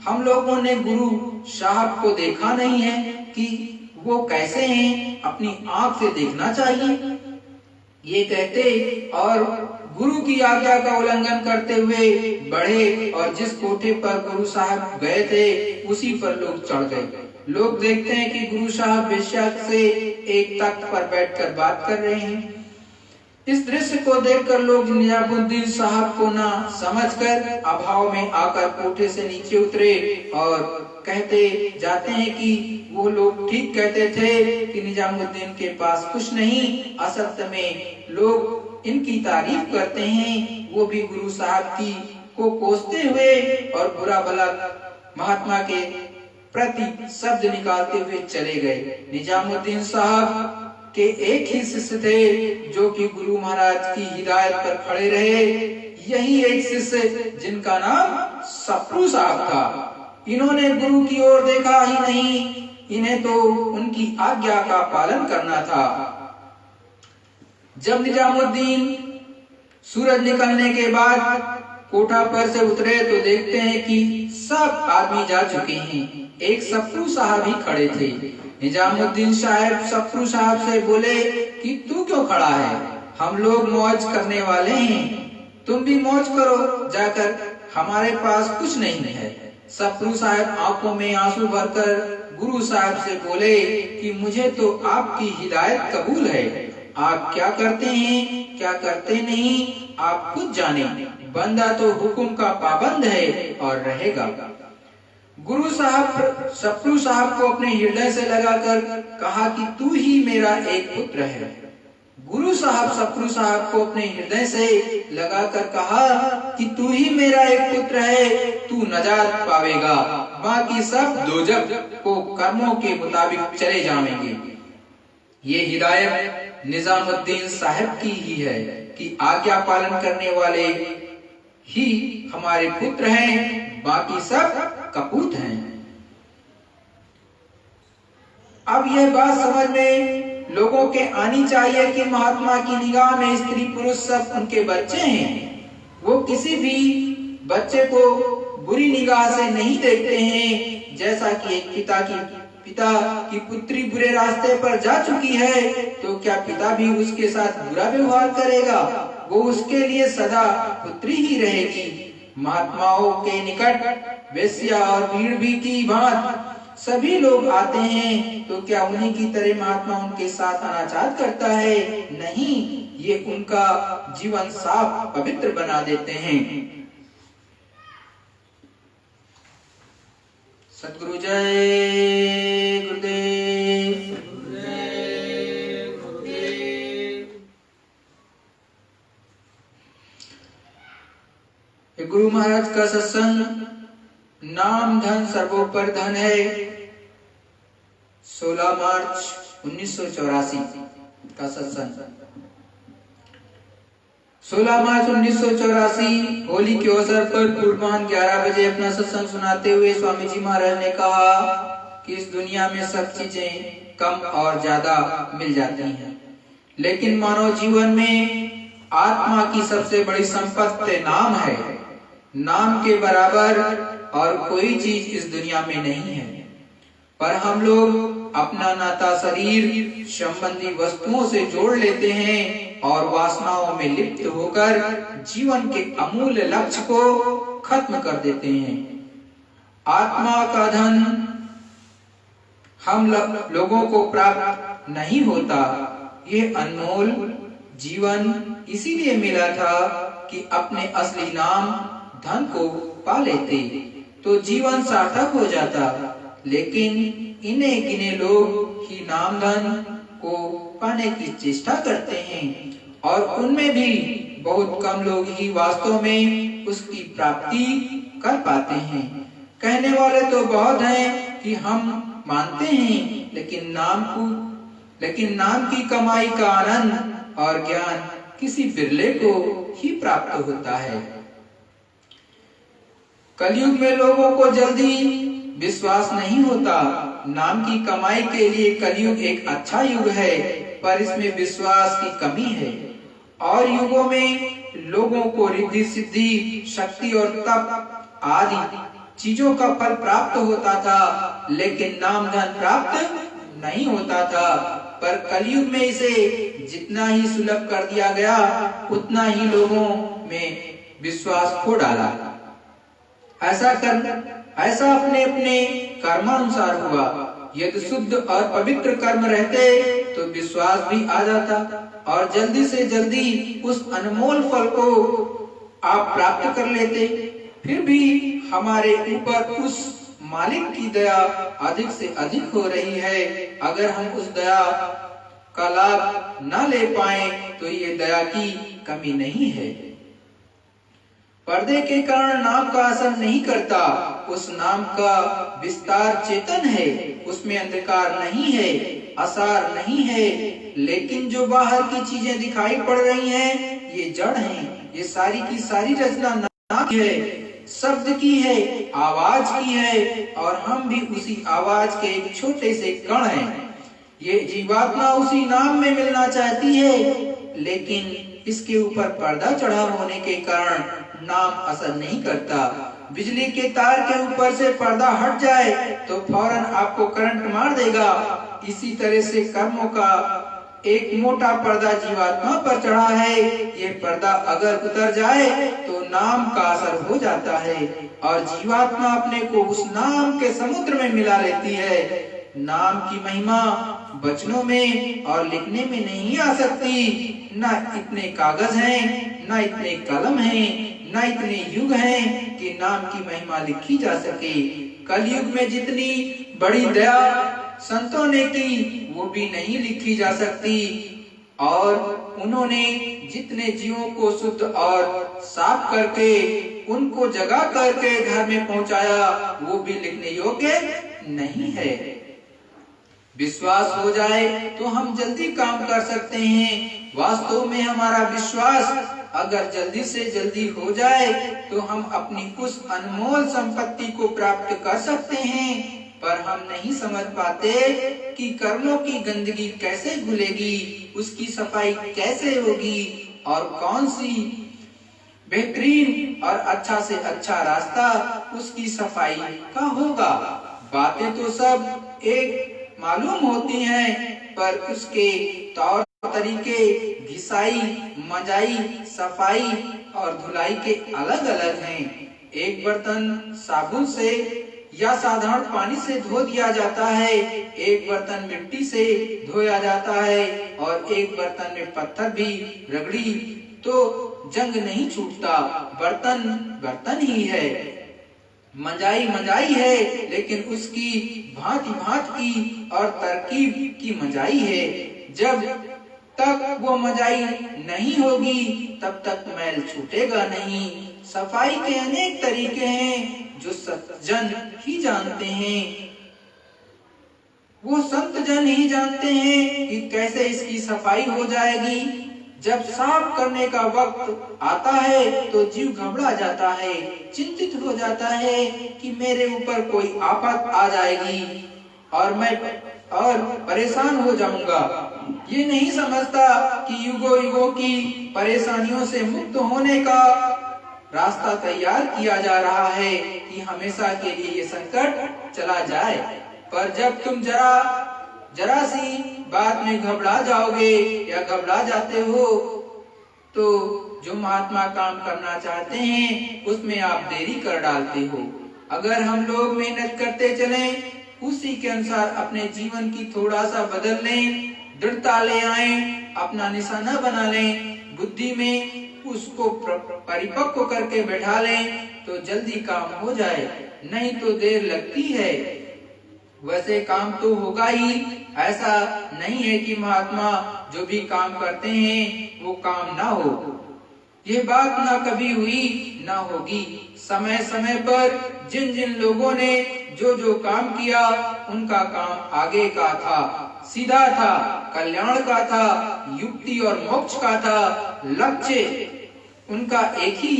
हम लोगों ने गुरु साहब को देखा नहीं है कि वो कैसे हैं, अपनी आंख से देखना चाहिए। ये कहते और गुरु की आज्ञा का उल्लंघन करते हुए बढ़े और जिस कोठे पर गुरु साहब गए थे उसी पर लोग चढ़ गए। लोग देखते हैं कि गुरु साहब वेश्या से एक तख्त पर बैठकर बात कर रहे हैं। इस दृश्य को देखकर लोग निजामुद्दीन साहब को ना समझकर अभाव में आकर कोठे से नीचे उतरे और कहते जाते हैं कि वो लोग ठीक कहते थे कि निजामुद्दीन के पास कुछ नहीं। असत्य में लोग इनकी तारीफ करते हैं। वो भी गुरु साहब की को कोसते हुए और बुरा भला महात्मा के प्रति शब्द निकालते हुए चले गए। निजामुद्दीन साहब के एक ही शिष्य थे जो कि गुरु महाराज की हिदायत पर खड़े रहे। यही एक शिष्य जिनका नाम सप्रू साहब था। इन्होंने गुरु की ओर देखा ही नहीं, इन्हें तो उनकी आज्ञा का पालन करना था। जब निजामुद्दीन सूरज निकलने के बाद कोठा पर से उतरे तो देखते हैं कि सब आदमी जा चुके हैं। एक सप्रू साहब ही खड़े थे। निजामुद्दीन साहब सप्रू साहब से बोले कि तू क्यों खड़ा है, हम लोग मौज करने वाले हैं, तुम भी मौज करो जाकर, हमारे पास कुछ नहीं है। सप्रू साहब आंखों में आंसू भरकर गुरु साहब से बोले कि मुझे तो आपकी हिदायत कबूल है, आप क्या करते हैं क्या करते नहीं आप खुद जाने, बंदा तो हुक्म का पाबंद है और रहेगा। गुरु साहब सप्रू साहब को अपने हृदय से लगाकर कहा कि तू ही मेरा एक पुत्र है। गुरु साहब सप्रू साहब को अपने हृदय से लगाकर कहा कि तू ही मेरा एक पुत्र है, तू नजात पावेगा, बाकी सब दोजख को कर्मों के मुताबिक चले जाएंगे। ये हिदायत निजामुद्दीन साहब की ही है कि आज्ञा पालन करने वाले ही हमारे पुत्र हैं, बाकी सब कपूत हैं। अब यह बात समझ में लोगों के आनी चाहिए कि महात्मा की निगाह में स्त्री पुरुष सब उनके बच्चे हैं। वो किसी भी बच्चे को बुरी निगाह से नहीं देखते हैं। जैसा कि एक पिता की पुत्री बुरे रास्ते पर जा चुकी है तो क्या पिता भी उसके साथ बुरा व्यवहार करेगा? वो उसके लिए सदा पुत्री ही रहेगी। महात्माओं के निकट वेश्या और भीड़ भी की भांति सभी लोग आते हैं तो क्या उन्हीं की तरह महात्मा उनके साथ अनाचार करता है? नहीं, ये उनका जीवन साफ पवित्र बना देते हैं। सतगुरु जय गुरुदेव। गुरु महाराज का सत्संग नाम धन सर्वोपर धन है। 16 मार्च 1984 का सत्संग। 16 मार्च 1984 होली के अवसर पर पूर्वाह्न 11 बजे अपना सत्संग सुनाते हुए स्वामी जी महाराज ने कहा कि इस दुनिया में सब चीजें कम और ज्यादा मिल जाती हैं, लेकिन मानव जीवन में आत्मा की सबसे बड़ी संपत्ति नाम है। नाम के बराबर और कोई चीज इस दुनिया में नहीं है। पर हम लोग अपना नाता शरीर संबंधी वस्तुओं से जोड़ लेते हैं और वासनाओं में लिप्त होकर जीवन के अमूल्य लक्ष्य को खत्म कर देते हैं। आत्मा का धन हम लोगों को प्राप्त नहीं होता। ये अनमोल जीवन इसीलिए मिला था कि अपने असली नाम धन को पा लेते तो जीवन सार्थक हो जाता, लेकिन इन्हें गिने लोग ही नाम धन को पाने की चेष्टा करते हैं और उनमें भी बहुत कम लोग ही वास्तव में उसकी प्राप्ति कर पाते हैं। कहने वाले तो बहुत हैं कि हम मानते हैं, लेकिन नाम की कमाई का आनंद और ज्ञान किसी बिरले को ही प्राप्त होता है। कलयुग में लोगों को जल्दी विश्वास नहीं होता। नाम की कमाई के लिए कलयुग एक अच्छा युग है, पर इसमें विश्वास की कमी है। और युगों में लोगों को रिद्धि सिद्धि शक्ति और तप आदि चीजों का फल प्राप्त होता था, लेकिन नाम धन प्राप्त नहीं होता था। पर कलयुग में इसे जितना ही सुलभ कर दिया गया, उतना ही लोगों में विश्वास खो डाला। ऐसा अपने अपने कर्मानुसार हुआ। यदि शुद्ध और पवित्र कर्म रहते तो विश्वास भी आ जाता और जल्दी से जल्दी उस अनमोल फल को आप प्राप्त कर लेते। फिर भी हमारे ऊपर उस मालिक की दया अधिक से अधिक हो रही है। अगर हम उस दया का लाभ न ले पाए तो ये दया की कमी नहीं है। पर्दे के कारण नाम का असर नहीं करता। उस नाम का विस्तार चेतन है, उसमें अंधकार नहीं है, आसार नहीं है। लेकिन जो बाहर की चीजें दिखाई पड़ रही हैं, ये जड़ हैं। ये सारी की सारी रचना नाम की है, शब्द की है, आवाज की है, और हम भी उसी आवाज के एक छोटे से कण हैं। ये जीवात्मा उसी नाम में मिलना चाहती है, लेकिन इसके ऊपर पर्दा चढ़ा होने के कारण नाम असर नहीं करता। बिजली के तार के ऊपर से पर्दा हट जाए तो फौरन आपको करंट मार देगा। इसी तरह से कर्मों का एक मोटा पर्दा जीवात्मा पर चढ़ा है। ये पर्दा अगर उतर जाए तो नाम का असर हो जाता है और जीवात्मा अपने को उस नाम के समुद्र में मिला लेती है। नाम की महिमा वचनों में और लिखने में नहीं आ सकती। न इतने कागज हैं, न इतने कलम हैं, न इतने युग हैं कि नाम की महिमा लिखी जा सके। कलयुग में जितनी बड़ी दया संतों ने की, वो भी नहीं लिखी जा सकती। और उन्होंने जितने जीवों को शुद्ध और साफ करके उनको जगा करके घर में पहुंचाया, वो भी लिखने योग्य नहीं है। विश्वास हो जाए तो हम जल्दी काम कर सकते हैं। वास्तव में हमारा विश्वास अगर जल्दी से जल्दी हो जाए तो हम अपनी उस अनमोल संपत्ति को प्राप्त कर सकते हैं। पर हम नहीं समझ पाते कि कर्मों की गंदगी कैसे धुलेगी, उसकी सफाई कैसे होगी और कौन सी बेहतरीन और अच्छा से अच्छा रास्ता उसकी सफाई का होगा। बातें तो सब एक मालूम होती हैं, पर उसके तौर तरीके घिसाई, मंजाई, सफाई और धुलाई के अलग अलग हैं। एक बर्तन साबुन से या साधारण पानी से धो दिया जाता है, एक बर्तन मिट्टी से धोया जाता है और एक बर्तन में पत्थर भी रगड़ी तो जंग नहीं छूटता। बर्तन बर्तन ही है, मंजाई मंजाई है, लेकिन उसकी भांति भांति की और तरकीब की मंजाई है। जब तक वो मंजाई नहीं होगी तब तक मैल छूटेगा नहीं। सफाई के अनेक तरीके हैं जो सज्जन ही जानते हैं। वो संत जन ही जानते हैं कि कैसे इसकी सफाई हो जाएगी। जब साफ करने का वक्त आता है तो जीव घबरा जाता है, चिंतित हो जाता है कि मेरे ऊपर कोई आफत आ जाएगी। और परेशान हो जाऊंगा। ये नहीं समझता कि युगों युगों की परेशानियों से मुक्त होने का रास्ता तैयार किया जा रहा है कि हमेशा के लिए ये संकट चला जाए। पर जब तुम जरा सी बात में घबरा जाओगे या घबरा जाते हो तो जो महात्मा काम करना चाहते हैं उसमें आप देरी कर डालते हो। अगर हम लोग मेहनत करते चलें, उसी के अनुसार अपने जीवन की थोड़ा सा बदल लें, दृढ़ता ले आएं, अपना निशाना बना लें, बुद्धि में उसको परिपक्व करके बैठा लें तो जल्दी काम हो जाए, नहीं तो देर लगती है। वैसे काम तो होगा ही, ऐसा नहीं है कि महात्मा जो भी काम करते हैं वो काम ना हो। ये बात ना कभी हुई ना होगी। समय समय पर जिन जिन लोगों ने जो जो काम किया उनका काम आगे का था, सीधा था, कल्याण का था, युक्ति और मोक्ष का था। लक्ष्य उनका एक ही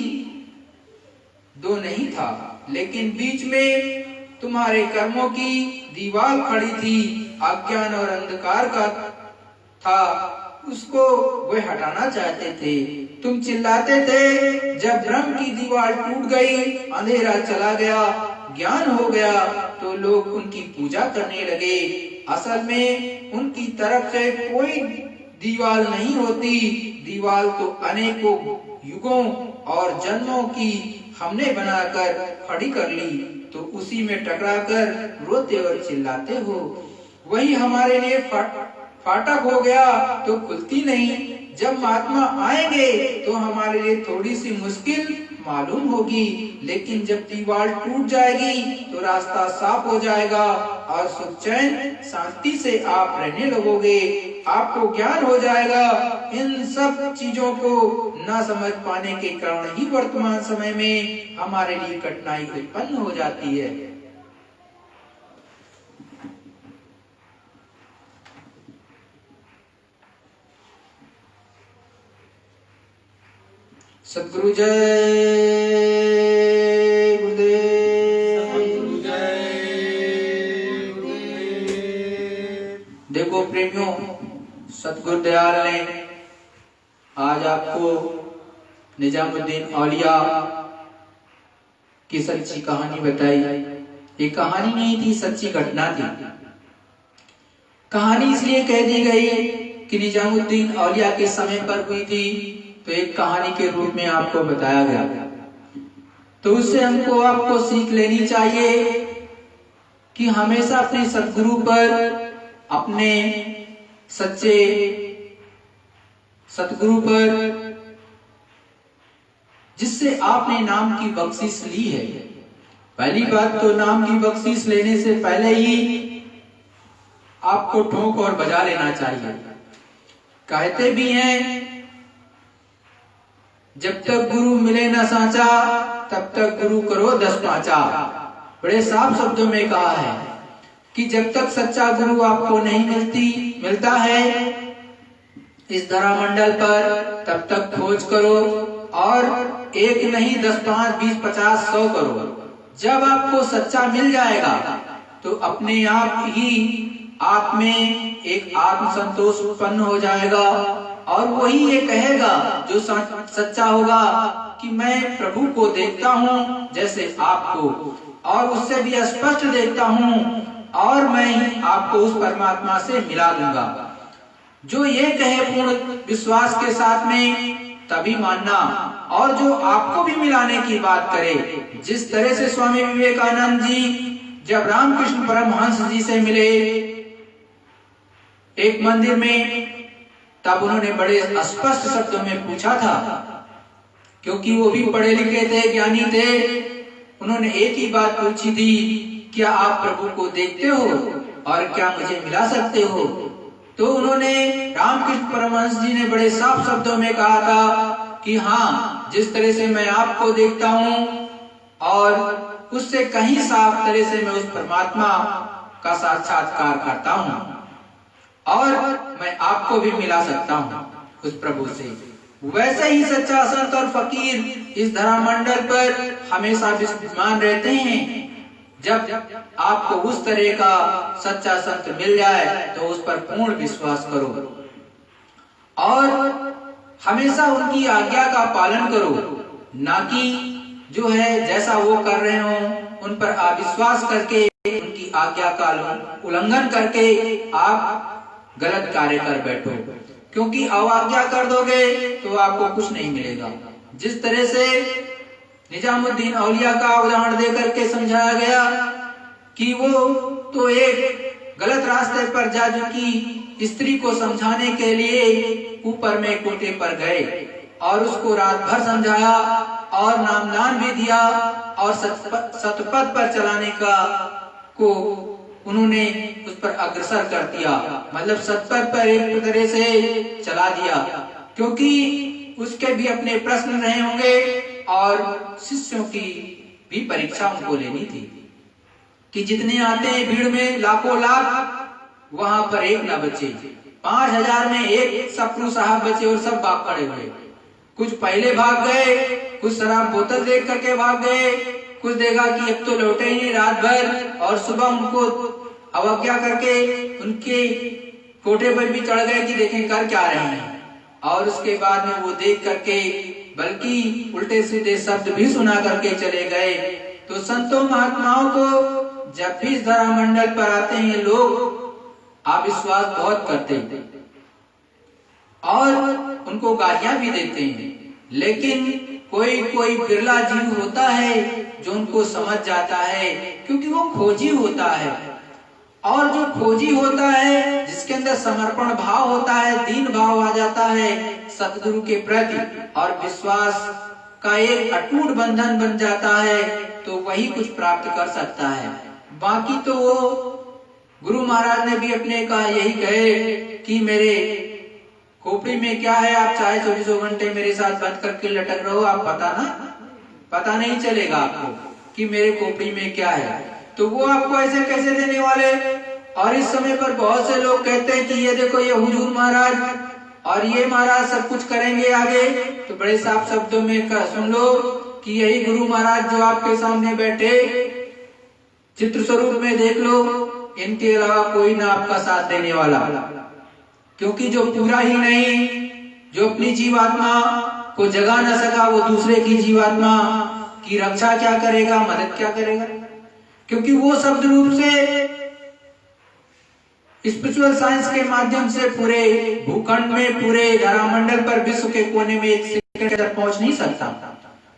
दो नहीं था, लेकिन बीच में तुम्हारे कर्मों की दीवार खड़ी थी, अज्ञान और अंधकार का था, उसको वे हटाना चाहते थे। तुम चिल्लाते थे, जब ब्रह्म की दीवार टूट गई, अंधेरा चला गया, ज्ञान हो गया, तो लोग उनकी पूजा करने लगे। असल में उनकी तरफ से कोई दीवार नहीं होती, दीवार तो अनेकों युगों और जन्मों की हमने बनाकर खड़ी कर ली, तो उसी में टकराकर रोते और चिल्लाते हो। वही हमारे लिए फाटक हो गया तो खुलती नहीं। जब महात्मा आएंगे तो हमारे लिए थोड़ी सी मुश्किल मालूम होगी, लेकिन जब दीवार टूट जाएगी तो रास्ता साफ हो जाएगा और सुख चैन शांति से आप रहने लगोगे। आपको ज्ञान हो जाएगा। इन सब चीजों को न समझ पाने के कारण ही वर्तमान समय में हमारे लिए कठिनाई उत्पन्न हो जाती है। सद्गुरु जय गुरुदेव। देखो प्रेमियों, सतगुरु दयाल ने आज आपको निजामुद्दीन औलिया की सच्ची कहानी बताई। ये कहानी नहीं थी, सच्ची घटना थी। कहानी इसलिए कह दी गई कि निजामुद्दीन औलिया के समय पर हुई थी, तो एक कहानी के रूप में आपको बताया गया। तो उससे हमको आपको सीख लेनी चाहिए कि हमेशा अपने सद्गुरु पर, अपने सच्चे सतगुरु पर, जिससे आपने नाम की बख्शिश ली है। पहली बात तो नाम की बख्शिश लेने से पहले ही आपको ठोक और बजा लेना चाहिए। कहते भी हैं, जब तक गुरु मिले न साचा, तब तक गुरु करो 10 पांचा। बड़े साफ शब्दों में कहा है कि जब तक सच्चा गुरु आपको नहीं मिलता है इस धरा मंडल पर, तब तक खोज करो, और एक नहीं 10, 5, 20, 50, 100 करो। जब आपको सच्चा मिल जाएगा तो अपने आप ही आप में एक आत्म संतोष उत्पन्न हो जाएगा, और वही ये कहेगा जो सच्चा होगा कि मैं प्रभु को देखता हूँ जैसे आपको, और उससे भी स्पष्ट देखता हूँ, और मैं आपको उस परमात्मा से मिला दूंगा। जो ये कहे पूर्ण विश्वास के साथ में, तभी मानना। और जो आपको भी मिलाने की बात करे, जिस तरह से स्वामी विवेकानंद जी जब रामकृष्ण परमहंस जी से मिले एक मंदिर में, तब उन्होंने बड़े स्पष्ट शब्दों में पूछा था, क्योंकि वो भी पढ़े लिखे थे, ज्ञानी थे। उन्होंने एक ही बात पूछी थी, क्या आप प्रभु को देखते हो और क्या मुझे मिला सकते हो? तो उन्होंने, रामकृष्ण परमहंस जी ने बड़े साफ शब्दों में कहा था कि हाँ, जिस तरह से मैं आपको देखता हूँ और उससे कहीं साफ तरह से मैं उस परमात्मा का साक्षात्कार करता हूँ, और मैं आपको भी मिला सकता हूँ उस प्रभु से। वैसे ही सच्चा संत और फकीर इस धरा मंडल पर हमेशा विद्यमान रहते हैं। जब आपको उस तरह का सच्चा संत मिल जाए तो उस पर पूर्ण विश्वास करो और हमेशा उनकी आज्ञा का पालन करो, ना कि जो है जैसा वो कर रहे हो उन पर अविश्वास करके उनकी आज्ञा का उल्लंघन करके आप गलत कार्य कर बैठो, क्योंकि अवज्ञा कर दोगे तो आपको कुछ नहीं मिलेगा। जिस तरह से निजामुद्दीन औलिया का उदाहरण देकर के समझाया गया कि वो तो एक गलत रास्ते पर जा चुकी स्त्री को समझाने के लिए ऊपर में कोटे पर गए और उसको रात भर समझाया और नामदान भी दिया और सतपथ पर चलाने का को उन्होंने उस पर अग्रसर कर दिया, मतलब सतपथ पर एक तरह से चला दिया, क्योंकि उसके भी अपने प्रश्न रहे होंगे और शिष्यों की भी परीक्षा उनको लेनी थी कि जितने आते हैं भीड़ में लाखों लाख, वहां पर एक ना बचे। 5000 में एक सपरू साहब बचे और सब भाग खड़े हुए। कुछ पहले भाग गए, कुछ शराब बोतल देख करके भाग गए, कुछ देखा कि अब तो लौटे ही नहीं रात भर, और सुबह उनको अवज्ञा करके उनके कोठे पर भी चढ़ गए कि देखें कर क्या रहे हैं, और उसके बाद में वो देख करके बल्कि उल्टे सीधे शब्द भी सुना करके चले गए। तो संतों महात्माओं को जब भी इस धरा मंडल पर आते हैं लोग अविश्वास बहुत करते हैं और उनको गालियां भी देते हैं, लेकिन कोई कोई बिरला जीव होता है जो उनको समझ जाता है, क्योंकि वो खोजी होता है, और जो खोजी होता है जिसके अंदर समर्पण भाव होता है, दीन भाव आ जाता है सतगुरु के प्रति और विश्वास का एक अटूट बंधन बन जाता है, तो वही कुछ प्राप्त कर सकता है। बाकी तो वो गुरु महाराज ने भी अपने का यही कहे कि मेरे खोपड़ी में क्या है, आप चाहे 24 घंटे मेरे साथ बंद करके लटक रहो, आप पता नहीं चलेगा आपको कि मेरे खोपड़ी में क्या है। तो वो आपको ऐसे कैसे देने वाले। और इस समय पर बहुत से लोग कहते हैं कि ये देखो ये हुजूर महाराज और ये महाराज सब कुछ करेंगे आगे, तो बड़े साफ शब्दों में सुन लो कि यही गुरु महाराज जो आपके सामने बैठे चित्र स्वरूप में देख लो, इनके अलावा कोई ना आपका साथ देने वाला, क्योंकि जो पूरा ही नहीं, जो अपनी जीवात्मा को जगा न सका, वो दूसरे की जीवात्मा की रक्षा क्या करेगा, मदद क्या करेगा। क्योंकि वो शब्द रूप से स्पिरिचुअल साइंस के माध्यम से पूरे भूखंड में, पूरे धरामंडल पर, विश्व के कोने में एक सेकंड तक पहुंच नहीं सकता,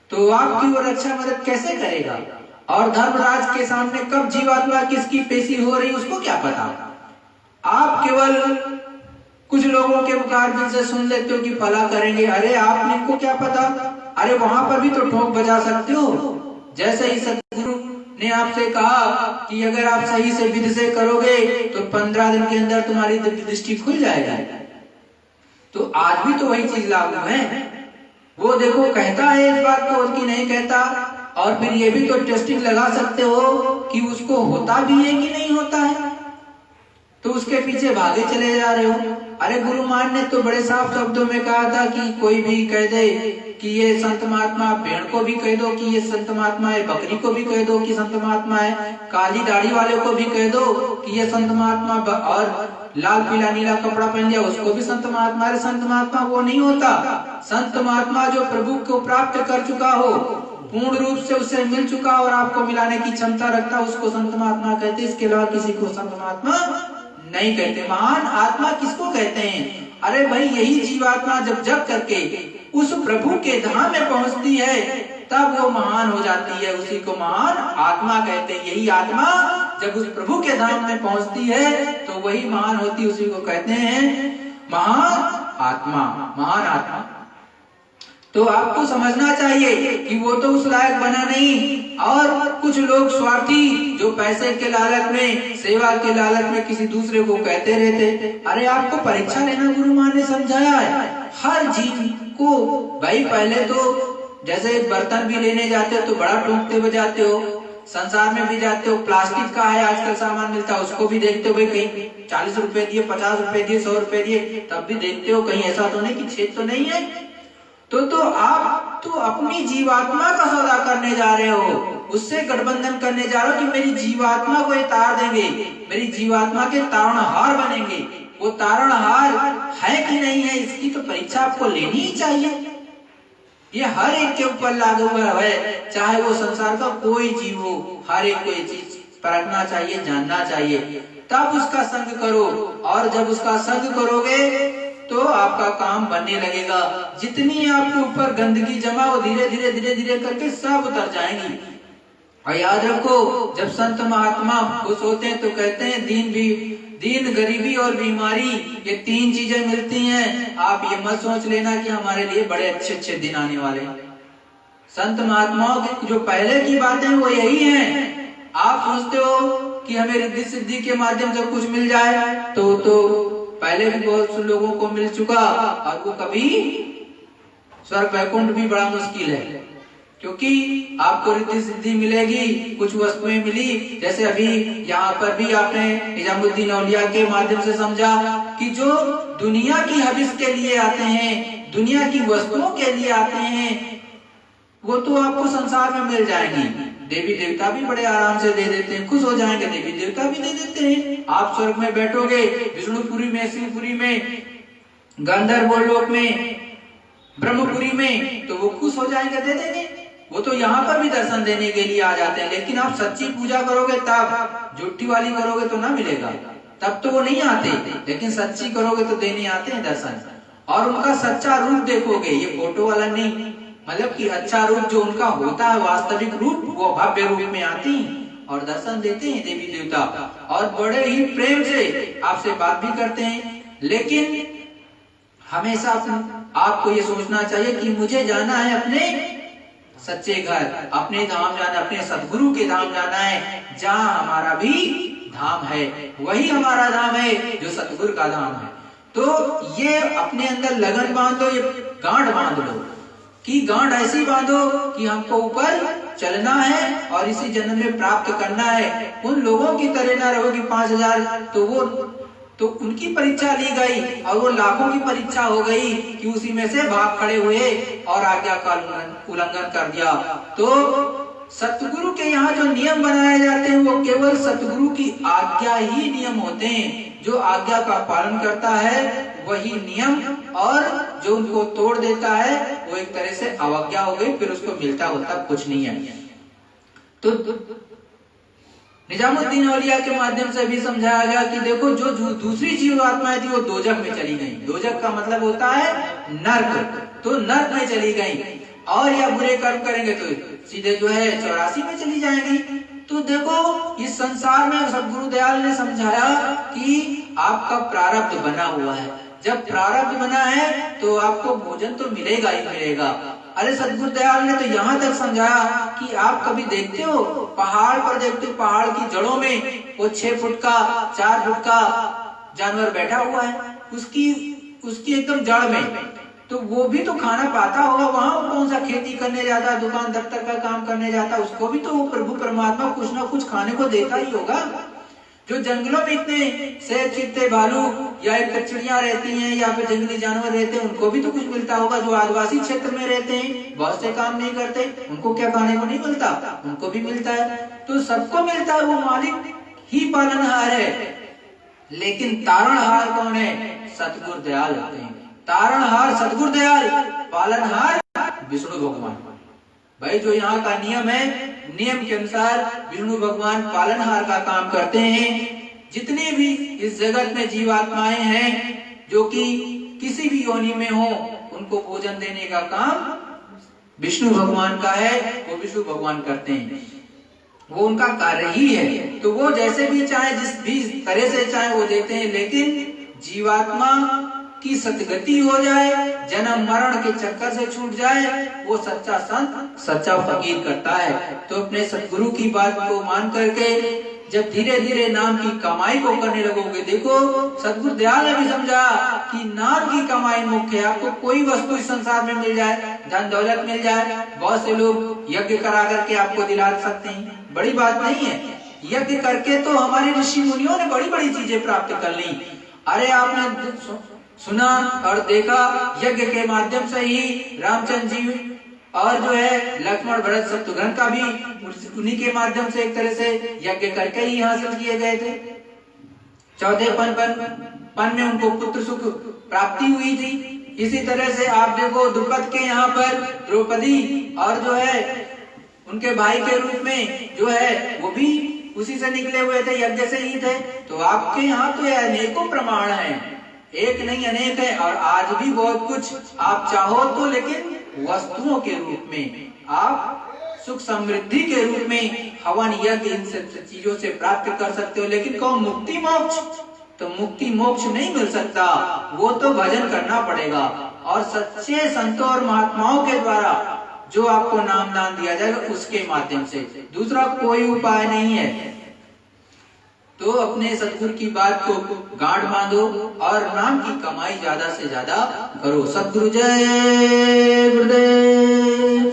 तो आपकी वो रक्षा मदद कैसे करेगा। और धर्मराज के सामने कब जीवात्मा किसकी पेशी हो रही उसको क्या पता। आप केवल कुछ लोगों के मुखारबिन से सुन लेते हो कि भला करेंगे, अरे आपने को क्या पता, अरे वहां पर भी तो ठोक बजा सकते हो। जैसे ही सतगुरु ने आपसे कहा कि अगर आप सही से विधि से करोगे तो 15 दिन के अंदर तुम्हारी दृष्टि खुल जाएगा, तो आज भी तो वही चीज लागू है। वो देखो कहता है इस बात को कि नहीं कहता, और फिर ये भी तो टेस्टिंग लगा सकते हो कि उसको होता भी है कि नहीं होता है, तो उसके पीछे भागे चले जा रहे हो। अरे गुरु महाराज ने तो बड़े साफ शब्दों में कहा था कि कोई भी कह दे कि ये संत महात्मा, भेड़ को भी कह दो कि ये संत महात्मा है, बकरी को भी कह दो कि संत महात्मा है, काली दाढ़ी वाले को भी कह दो कि ये संत महात्मा, और लाल पीला नीला कपड़ा पहन लिया उसको भी संत महात्मा। अरे संत महात्मा वो नहीं होता। संत महात्मा जो प्रभु को प्राप्त कर चुका हो, पूर्ण रूप से उससे मिल चुका और आपको मिलाने की क्षमता रखता, उसको संत महात्मा कहते। इसके अलावा किसी को संत महात्मा नहीं कहते। महान आत्मा किसको कहते हैं? अरे भाई यही जीवात्मा जब जग करके उस प्रभु के धाम में पहुंचती है तब वो महान हो जाती है, उसी को महान आत्मा कहते हैं। यही आत्मा जब उस प्रभु के धाम में पहुंचती है तो वही महान होती है, उसी को कहते हैं महान आत्मा, महान आत्मा। तो आपको समझना चाहिए कि वो तो उस लायक बना नहीं, और कुछ लोग स्वार्थी जो पैसे के लालच में, सेवा के लालच में किसी दूसरे को कहते रहते। अरे आपको परीक्षा लेना गुरु मां ने समझाया है हर जीव को। भाई पहले तो जैसे बर्तन भी लेने जाते हो तो बड़ा टूटते बजाते हो, संसार में भी जाते हो, प्लास्टिक का है आजकल सामान मिलता है उसको भी देखते हो, भाई कहीं 40 रुपए दिए, 50 रुपए दिए, 100 रुपए दिए, तब भी देखते हो कहीं ऐसा तो नहीं कि छेद तो नहीं है। तो आप तो अपनी जीवात्मा का सौदा करने जा रहे हो, उससे गठबंधन करने जा रहे हो कि मेरी जीवात्मा को ये तार देंगे, मेरी जीवात्मा के तारणहार बनेंगे। वो तारणहार है कि नहीं है, इसकी तो परीक्षा आपको लेनी ही चाहिए। ये हर एक के ऊपर लागू है, चाहे वो संसार का कोई जीव हो, हर एक को ये चीज परखना चाहिए, जानना चाहिए, तब उसका संग करो। और जब उसका संग करोगे तो आपका काम बनने लगेगा। जितनी आपके ऊपर गंदगी जमा हो, धीरे धीरे धीरे धीरे करके सब उतर जाएंगी। और याद रखो, जब संत महात्मा खुश होते हैं तो कहते हैं दीन, गरीबी और बीमारी, ये 3 चीजें मिलती हैं। आप ये मत सोच लेना कि हमारे लिए बड़े अच्छे अच्छे दिन आने वाले हैं। संत महात्माओं की जो पहले की बातें वो यही हैं। आप सोचते हो कि हमें रिद्धि सिद्धि के माध्यम से कुछ मिल जाए, तो पहले भी बहुत से लोगों को मिल चुका, और वो कभी स्वर्ग वैकुंठ भी बड़ा मुश्किल है, क्योंकि आपको रिद्धि सिद्धि मिलेगी, कुछ वस्तुएं मिली। जैसे अभी यहाँ पर भी आपने निजामुद्दीन औलिया के माध्यम से समझा कि जो दुनिया की हविस के लिए आते हैं, दुनिया की वस्तुओं के लिए आते हैं, वो तो आपको संसार में मिल जाएंगी। देवी देवता भी बड़े आराम से दे देते हैं, खुश हो जाएंगे, देवी देवता भी दे देते हैं। आप स्वर्ग में बैठोगे, विष्णुपुरी में, शिवपुरी में, गंधर्व लोक में, ब्रह्मपुरी में, तो वो खुश हो जाएंगे, दे देंगे। वो तो यहाँ पर भी दर्शन देने के लिए आ जाते हैं, लेकिन आप सच्ची पूजा करोगे तब, झूठी वाली करोगे तो ना मिलेगा, तब तो वो नहीं आते। लेकिन सच्ची करोगे तो देने आते हैं दर्शन। और उनका सच्चा रूप देखोगे, ये फोटो वाला नहीं, मतलब कि अच्छा रूप जो उनका होता है, वास्तविक रूप, वो भव्य रूप में आती हैं और दर्शन देते हैं देवी देवता, और बड़े ही प्रेम से आपसे बात भी करते हैं। लेकिन हमेशा आपको ये सोचना चाहिए कि मुझे जाना है अपने सच्चे घर, अपने धाम जाना, अपने सदगुरु के धाम जाना है, जहाँ हमारा भी धाम है, वही हमारा धाम है जो सतगुरु का धाम है। तो ये अपने अंदर लगन बांधो, ये गांठ बांध लो, कि गांठ ऐसी बांधो कि हमको ऊपर चलना है और इसी जन्म में प्राप्त करना है। उन लोगों की तरह ना रहो कि 5000 तो उनकी परीक्षा ली गई और वो लाखों की परीक्षा हो गई कि उसी में से भाग खड़े हुए और आज्ञा का उल्लंघन कर दिया। तो सतगुरु के यहाँ जो नियम बनाए जाते हैं वो केवल सतगुरु की आज्ञा ही नियम होते हैं। जो आज्ञा का पालन करता है वही नियम, और जो उनको तोड़ देता है वो एक तरह से अवज्ञा हो गई, फिर उसको मिलता होता कुछ नहीं है। तो निजामुद्दीन औलिया के माध्यम से भी समझाया गया कि देखो, जो दूसरी जीवात्माएं थी वो दोजख में चली गई। दोजख का मतलब होता है नर्क, तो नर्क में चली गई, और या बुरे कर्म करेंगे तो सीधे जो है 84 में चली जाएंगी। तो देखो, इस संसार में सदगुरु दयाल ने समझाया कि आपका प्रारब्ध बना हुआ है। जब प्रारब्ध बना है तो आपको भोजन तो मिलेगा ही मिलेगा। अरे सदगुरु दयाल ने तो यहाँ तक समझाया कि आप कभी देखते हो, पहाड़ पर देखते हो, पहाड़ की जड़ों में वो 6 फुट का 4 फुट का जानवर बैठा हुआ है, उसकी एकदम जड़ में, तो वो भी तो खाना पाता होगा। वहां कौन सा खेती करने जाता है, दुकान दफ्तर का काम करने जाता है, उसको भी तो वो प्रभु परमात्मा कुछ ना कुछ खाने को देता ही होगा। जो जंगलों में इतने शेर, चीते, भालू या चिड़िया रहती हैं या फिर जंगली जानवर रहते हैं, उनको भी तो कुछ मिलता होगा। जो आदिवासी क्षेत्र में रहते हैं, बहुत से काम नहीं करते, उनको क्या खाने को नहीं मिलता? उनको भी मिलता है। तो सबको मिलता है, वो मालिक ही पालनहार है। लेकिन तारणहार कौन है? सतगुरु दयाल होते हैं। तारणहार सतगुरु दयाल, पालनहार विष्णु भगवान। भाई जो यहाँ का नियम है, नियम के अनुसार विष्णु भगवान पालनहार का काम करते हैं। जितनी भी इस जगत में जीवात्माएं हैं जो कि किसी भी योनि में हो, उनको भोजन देने का काम विष्णु भगवान का है, वो विष्णु भगवान करते हैं, वो उनका कार्य ही है। तो वो जैसे भी चाहे, जिस भी तरह से चाहे वो देते हैं। लेकिन जीवात्मा की सतगति हो जाए, जन्म मरण के चक्कर से छूट जाए, वो सच्चा संत, सच्चा फकीर करता है। तो अपने सतगुरु की बात को मान करके जब धीरे धीरे नाम की कमाई को करने लगोगे, देखो सतगुरु दयाल ने भी समझा कि नाम की कमाई मुख्य है। आपको कोई वस्तु इस संसार में मिल जाए, धन दौलत मिल जाए, बहुत से लोग यज्ञ करा करके आपको दिला सकते हैं, बड़ी बात नहीं है। यज्ञ करके तो हमारे ऋषि मुनियों ने बड़ी बड़ी चीजें प्राप्त कर ली। अरे आपने सुना और देखा, यज्ञ के माध्यम से ही रामचंद्र जी और जो है लक्ष्मण भरत शत्रुघ्न का भी उन्हीं के माध्यम से एक तरह से यज्ञ करके ही हासिल किए गए थे। 14 पन में उनको पुत्र सुख प्राप्ति हुई थी। इसी तरह से आप देखो द्रुपद के यहाँ पर द्रौपदी और जो है उनके भाई के रूप में जो है वो भी उसी से निकले हुए थे, यज्ञ से ही थे। तो आपके यहाँ तो अनेकों प्रमाण हैं, एक नहीं अनेक है। और आज भी बहुत कुछ आप चाहो तो, लेकिन वस्तुओं के रूप में आप सुख समृद्धि के रूप में हवन यज्ञ इन सब चीजों से प्राप्त कर सकते हो। लेकिन कहो मुक्ति मोक्ष, तो मुक्ति मोक्ष नहीं मिल सकता, वो तो भजन करना पड़ेगा और सच्चे संतों और महात्माओं के द्वारा जो आपको नाम दान दिया जाएगा उसके माध्यम से, दूसरा कोई उपाय नहीं है। तो अपने सतगुरु की बात को गांठ बांधो और नाम की कमाई ज्यादा से ज्यादा करो। सतगुरु जय गुरुदेव।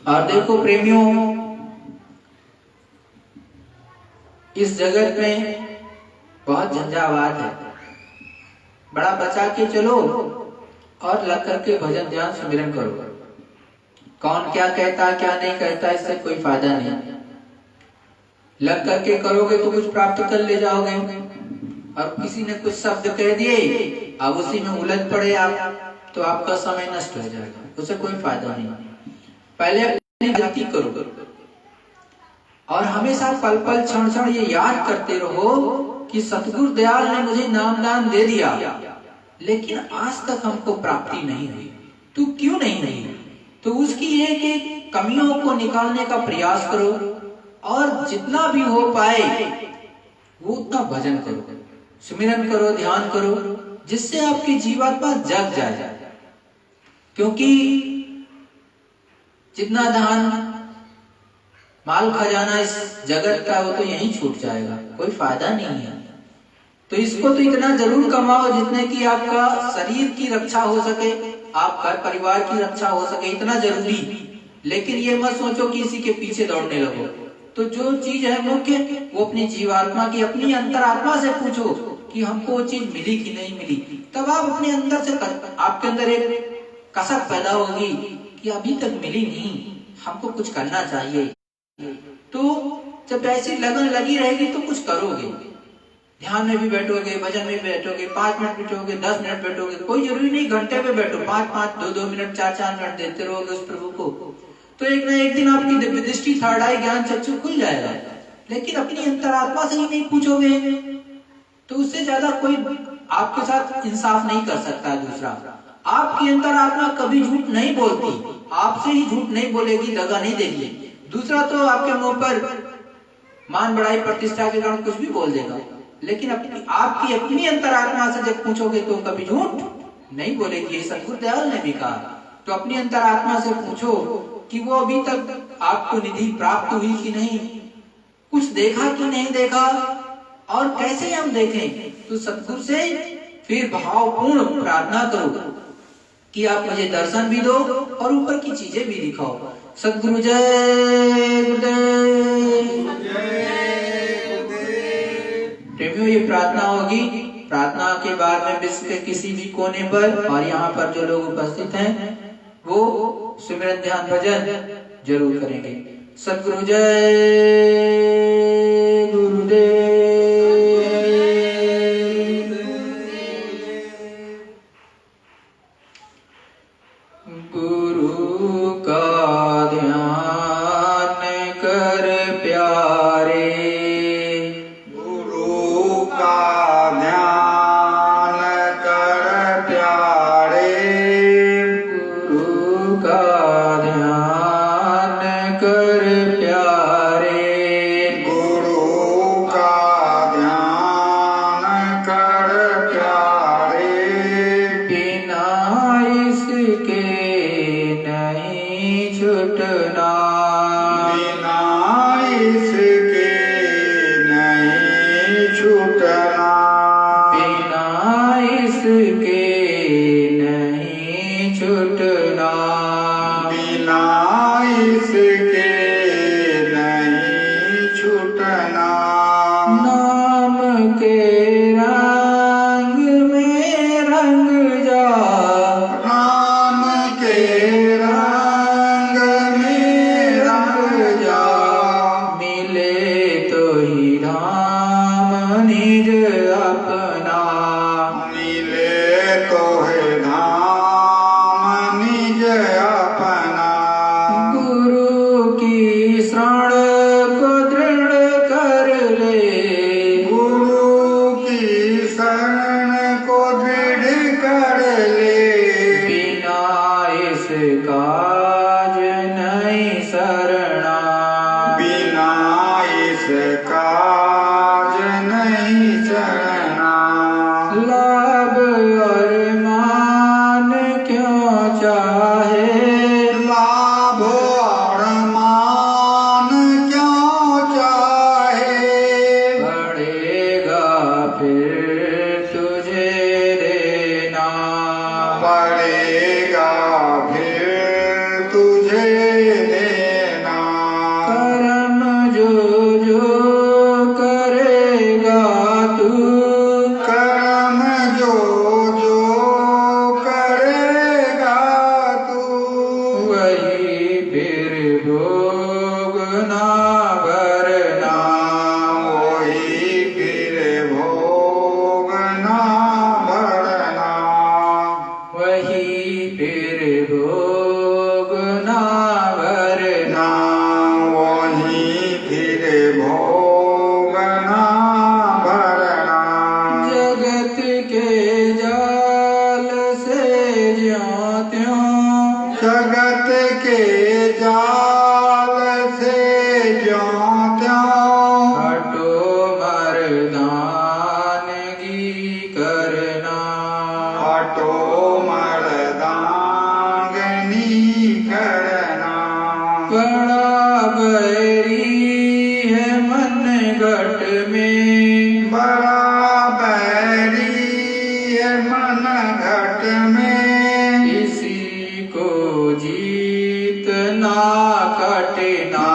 और देखो प्रेमियों, इस जगत में बहुत झंझावात है, बड़ा बचा के चलो और लग करके भजन ध्यान सुमिरन करो। कौन क्या कहता क्या नहीं कहता इससे कोई फायदा नहीं, लग करके करोगे तो कुछ प्राप्त कर ले जाओगे। और किसी ने कुछ शब्द कह दिए, अब उसी में उलझ पड़े आप, तो आपका समय नष्ट हो जाएगा, उससे कोई फायदा नहीं। पहले अपनी गति करो और हमेशा पल पल क्षण क्षण ये याद करते रहो कि सतगुरु दयाल ने मुझे नाम दान दे दिया, लेकिन आज तक हमको प्राप्ति नहीं हुई। तो क्यों नहीं हुई? तो उसकी एक एक कमियों को निकालने का प्रयास करो और जितना भी हो पाए वो उतना भजन करो, सुमिरन करो, ध्यान करो, जिससे आपकी जीवात्मा जग जाए। क्योंकि जितना धन माल खजाना इस जगत का वो तो यहीं छूट जाएगा, कोई फायदा नहीं है। तो इसको तो इतना जरूर कमाओ जितने की आपका शरीर की रक्षा हो सके, आप घर परिवार की रक्षा हो सके, इतना जरूरी। लेकिन ये मत सोचो कि इसी के पीछे दौड़ने लगो। तो जो चीज है मुख्य वो अपनी जीवात्मा की, अपनी अंतरात्मा से पूछो कि हमको वो चीज मिली कि नहीं मिली। तब आप अपने अंदर से आपके अंदर एक कसक पैदा होगी कि अभी तक मिली नहीं, हमको कुछ करना चाहिए। तो जब ऐसी लगन लगी रहेगी तो कुछ करोगे, ध्यान में भी बैठोगे, भजन में बैठोगे, 5 मिनट बैठोगे, 10 मिनट बैठोगे, कोई जरूरी नहीं घंटे पे बैठो, 5-5, 2-2 मिनट, 4-4 मिनट देते रहोगे उस प्रभु को, तो एक ना एक दिन आपकी दिव्य दृष्टि, थर्ड आई, ज्ञान चक्षु खुल जाएगा। लेकिन अपनी अंतरात्मा से ही नहीं पूछोगे तो उससे ज्यादा कोई आपके साथ इंसाफ नहीं कर सकता। दूसरा, आपकी अंतरात्मा कभी झूठ नहीं बोलती, आपसे ही झूठ नहीं बोलेगी, दगा नहीं देगी। दूसरा तो आपके मुंह पर मान बढ़ाई प्रतिष्ठा के कारण कुछ भी बोल देगा, लेकिन आपकी अपनी अंतरात्मा से जब पूछोगे तो कभी झूठ नहीं बोलेगी। ये सतगुरु दयाल ने भी कहा। तो अपनी अंतरात्मा से पूछो कि वो अभी तक आपको निधि प्राप्त हुई कि नहीं, कुछ देखा कि नहीं देखा, और कैसे हम देखें। तो सतगुरु से फिर भावपूर्ण प्रार्थना करो कि आप मुझे दर्शन भी दो और ऊपर की चीजें भी दिखाओ। सतगुरु जय गुरुदेव। प्रेमियों, ये प्रार्थना होगी। प्रार्थना के बाद में विश्व के किसी भी कोने पर और यहाँ पर जो लोग उपस्थित हैं वो सुमिरन ध्यान भजन जरूर करेंगे। सतगुरु जय गुरुदेव। गुरु का ध्यान कर प्यारे, गुरु का ध्यान कर प्यारे, गुरु का ध्यान कर प्यारे, गुरु का ध्यान कर प्यारे, बिना इसके नहीं छूटना, बिना इसके नहीं छूटना, बिना इसके नहीं छूटना, बिना इसके नहीं छूटना। नाम के रंग में रंग जा, काज नहीं सरना, बिना इस काज नहीं चलना। लाभ और मान क्यों चाहे, लाभ और मान क्यों चाहे, पड़ेगा फिर तुझे देना, पड़ेगा फिर तुझे देना। कर्म जो करेगा तू, कर्म जो करेगा तू, वही फिर भोगना भरना, वही फिर भोगना भरना। वही फिर भोगना भरना। वही फिर भोगना भरना। जगत के जाल से ज्यों त्यों, जगत के जाल से ज्यों त्यों, हटो मर्दानगी करना, हटो मर्दांगनी करना। बड़ा बैरी है मन घट में, बड़ा बैरी है मन घट में, इसी को जीतना कठिना,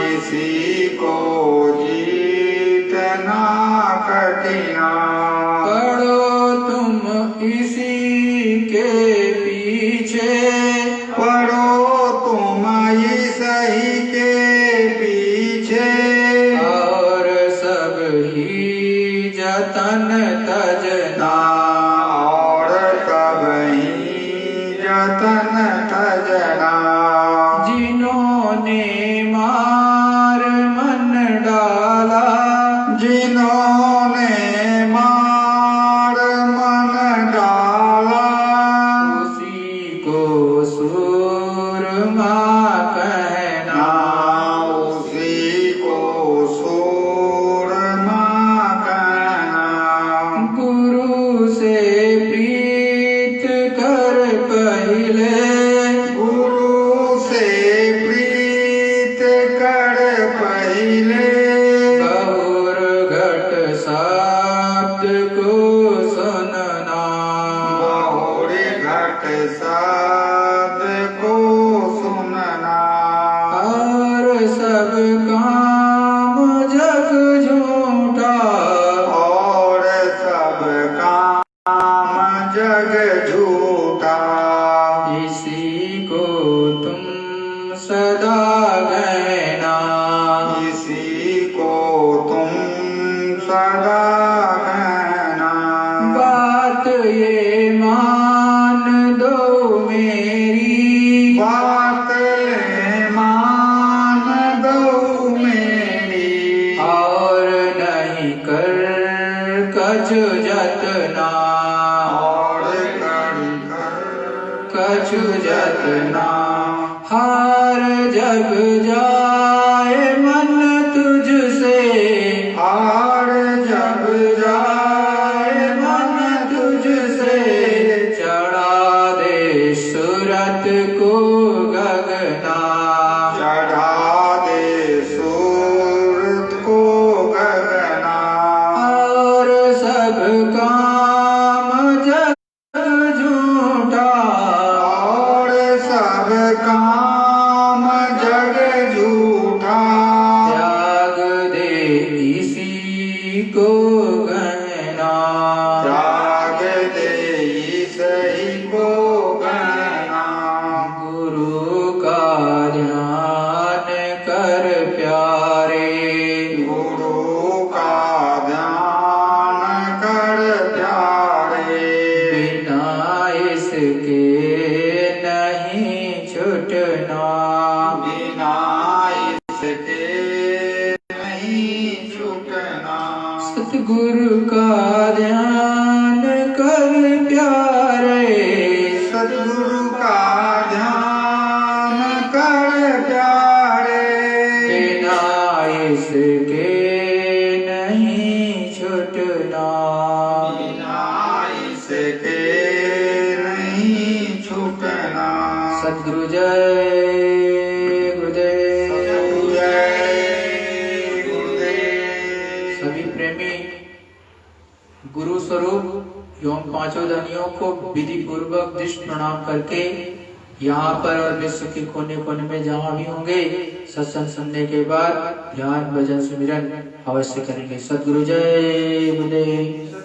इसी को जीतना कठिना। पढ़ो तुम इसी के पीछे, पढ़ो तुम सही के पीछे, और सब ही जतन तजना, और सब ही जतन तजना। जिन्होंने मार मन डाला, जिन्होंने मार मन डाला, उसी को सूरमा कहना, उसी को सूरमा कहना। गुरु से प्रीत कर पहले, गुरु से प्रीत कर पहले, गौर घट शब्द को सुनना, बहुर घट शब्द को सुनना। और सब काम जग झूठा, और सब काम जग झूठा, इसी को तुम सदा कहना, इसी को तुम सदा कहना। बात ये मान दो मेरी, बात ले मान दो मेरी, और नहीं कर कछु जतना, और कर कछु जतना। हार जब जाए मन तुझसे, हार जब जाए मन तुझसे, चढ़ा दे सूरत को गगना, चढ़ा दे सूरत को गगना। और सब काम जग झूठा, और सब काम जग झूठा, त्याग दे इसी को गहना, त्याग दे सही को गहना। गुरु का ध्यान कर प्यारे, गुरु का ध्यान कर प्यारे, बिना इसके नहीं छूटना, बिना इसके नहीं छूटना। सतगुरु का ध्यान कर प्यारे, सद्गुरु का ध्यान जय गुरुदेव। जय गुरुदेव। सभी प्रेमी गुरु स्वरूप एवं पांचों दानियों को विधि पूर्वक दृष्ट प्रणाम करके यहाँ पर और विश्व के कोने कोने में जहाँ भी होंगे सत्संग सुनने के बाद ध्यान भजन सुमिरन अवश्य करेंगे। सद्गुरु जय गुरुदेव।